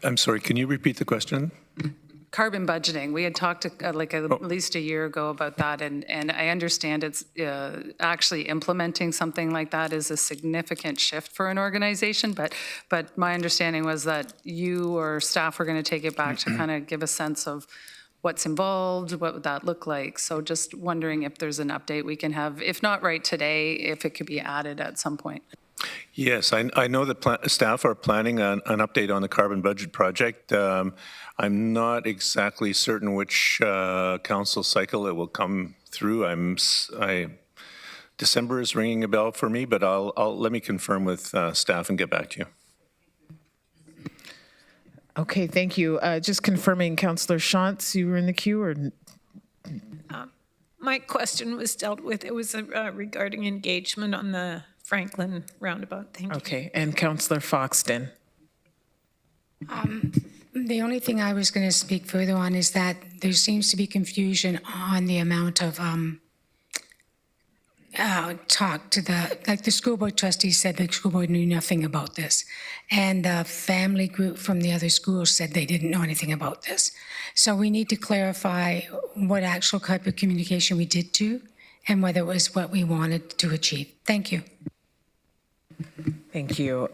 I'm sorry, can you repeat the question? Carbon budgeting. We had talked at least a year ago about that, and I understand it's actually implementing something like that is a significant shift for an organization, but my understanding was that you or staff were going to take it back to kind of give a sense of what's involved, what would that look like. So just wondering if there's an update we can have, if not right today, if it could be added at some point. Yes, I know that staff are planning an update on the carbon budget project. I'm not exactly certain which council cycle it will come through. December is ringing a bell for me, but let me confirm with staff and get back to you. Okay, thank you. Just confirming, Councillor Shantz, you were in the queue, or? My question was dealt with. It was regarding engagement on the Franklin roundabout. Thank you. Okay, and Councillor Foxton. The only thing I was going to speak further on is that there seems to be confusion on the amount of talk to the school board trustees said the school board knew nothing about this. And the family group from the other schools said they didn't know anything about this. So we need to clarify what actual type of communication we did do and whether it was what we wanted to achieve. Thank you. Thank you.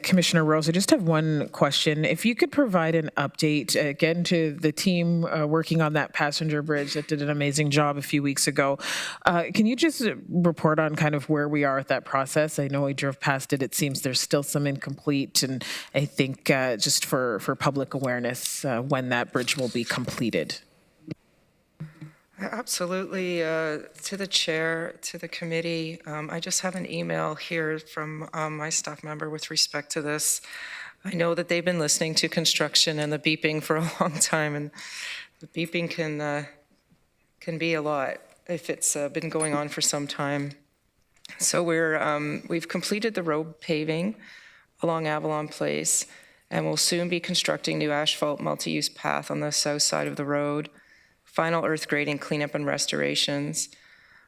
Commissioner Rose, I just have one question. If you could provide an update, again, to the team working on that passenger bridge that did an amazing job a few weeks ago. Can you just report on kind of where we are with that process? I know we drove past it. It seems there's still some incomplete, and I think just for public awareness, when that bridge will be completed. Absolutely. To the chair, to the committee, I just have an email here from my staff member with respect to this. I know that they've been listening to construction and the beeping for a long time, and the beeping can be a lot if it's been going on for some time. So we've completed the road paving along Avalon Place, and we'll soon be constructing new asphalt multi-use path on the south side of the road. Final earth grading, cleanup, and restorations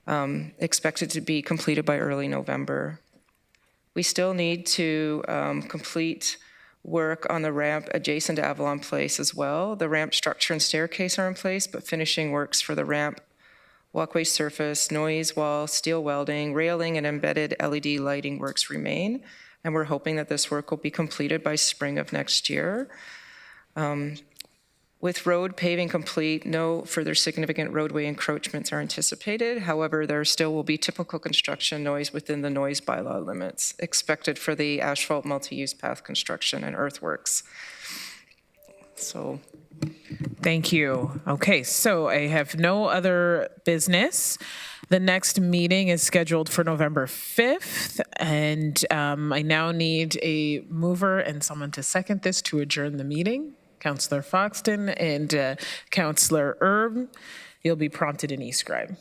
expected to be completed by early November. We still need to complete work on the ramp adjacent to Avalon Place as well. The ramp structure and staircase are in place, but finishing works for the ramp, walkway surface, noise wall, steel welding, railing, and embedded LED lighting works remain. and we're hoping that this work will be completed by spring of next year. With road paving complete, no further significant roadway encroachments are anticipated. However, there still will be typical construction noise within the noise bylaw limits expected for the asphalt multi-use path construction and earthworks. So, thank you. Okay, so I have no other business. The next meeting is scheduled for November 5th, and I now need a mover and someone to second this to adjourn the meeting. Councillor Foxton and Councillor Erb. You'll be prompted in e-scribe.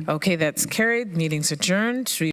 Okay, that's carried. Meeting's adjourned.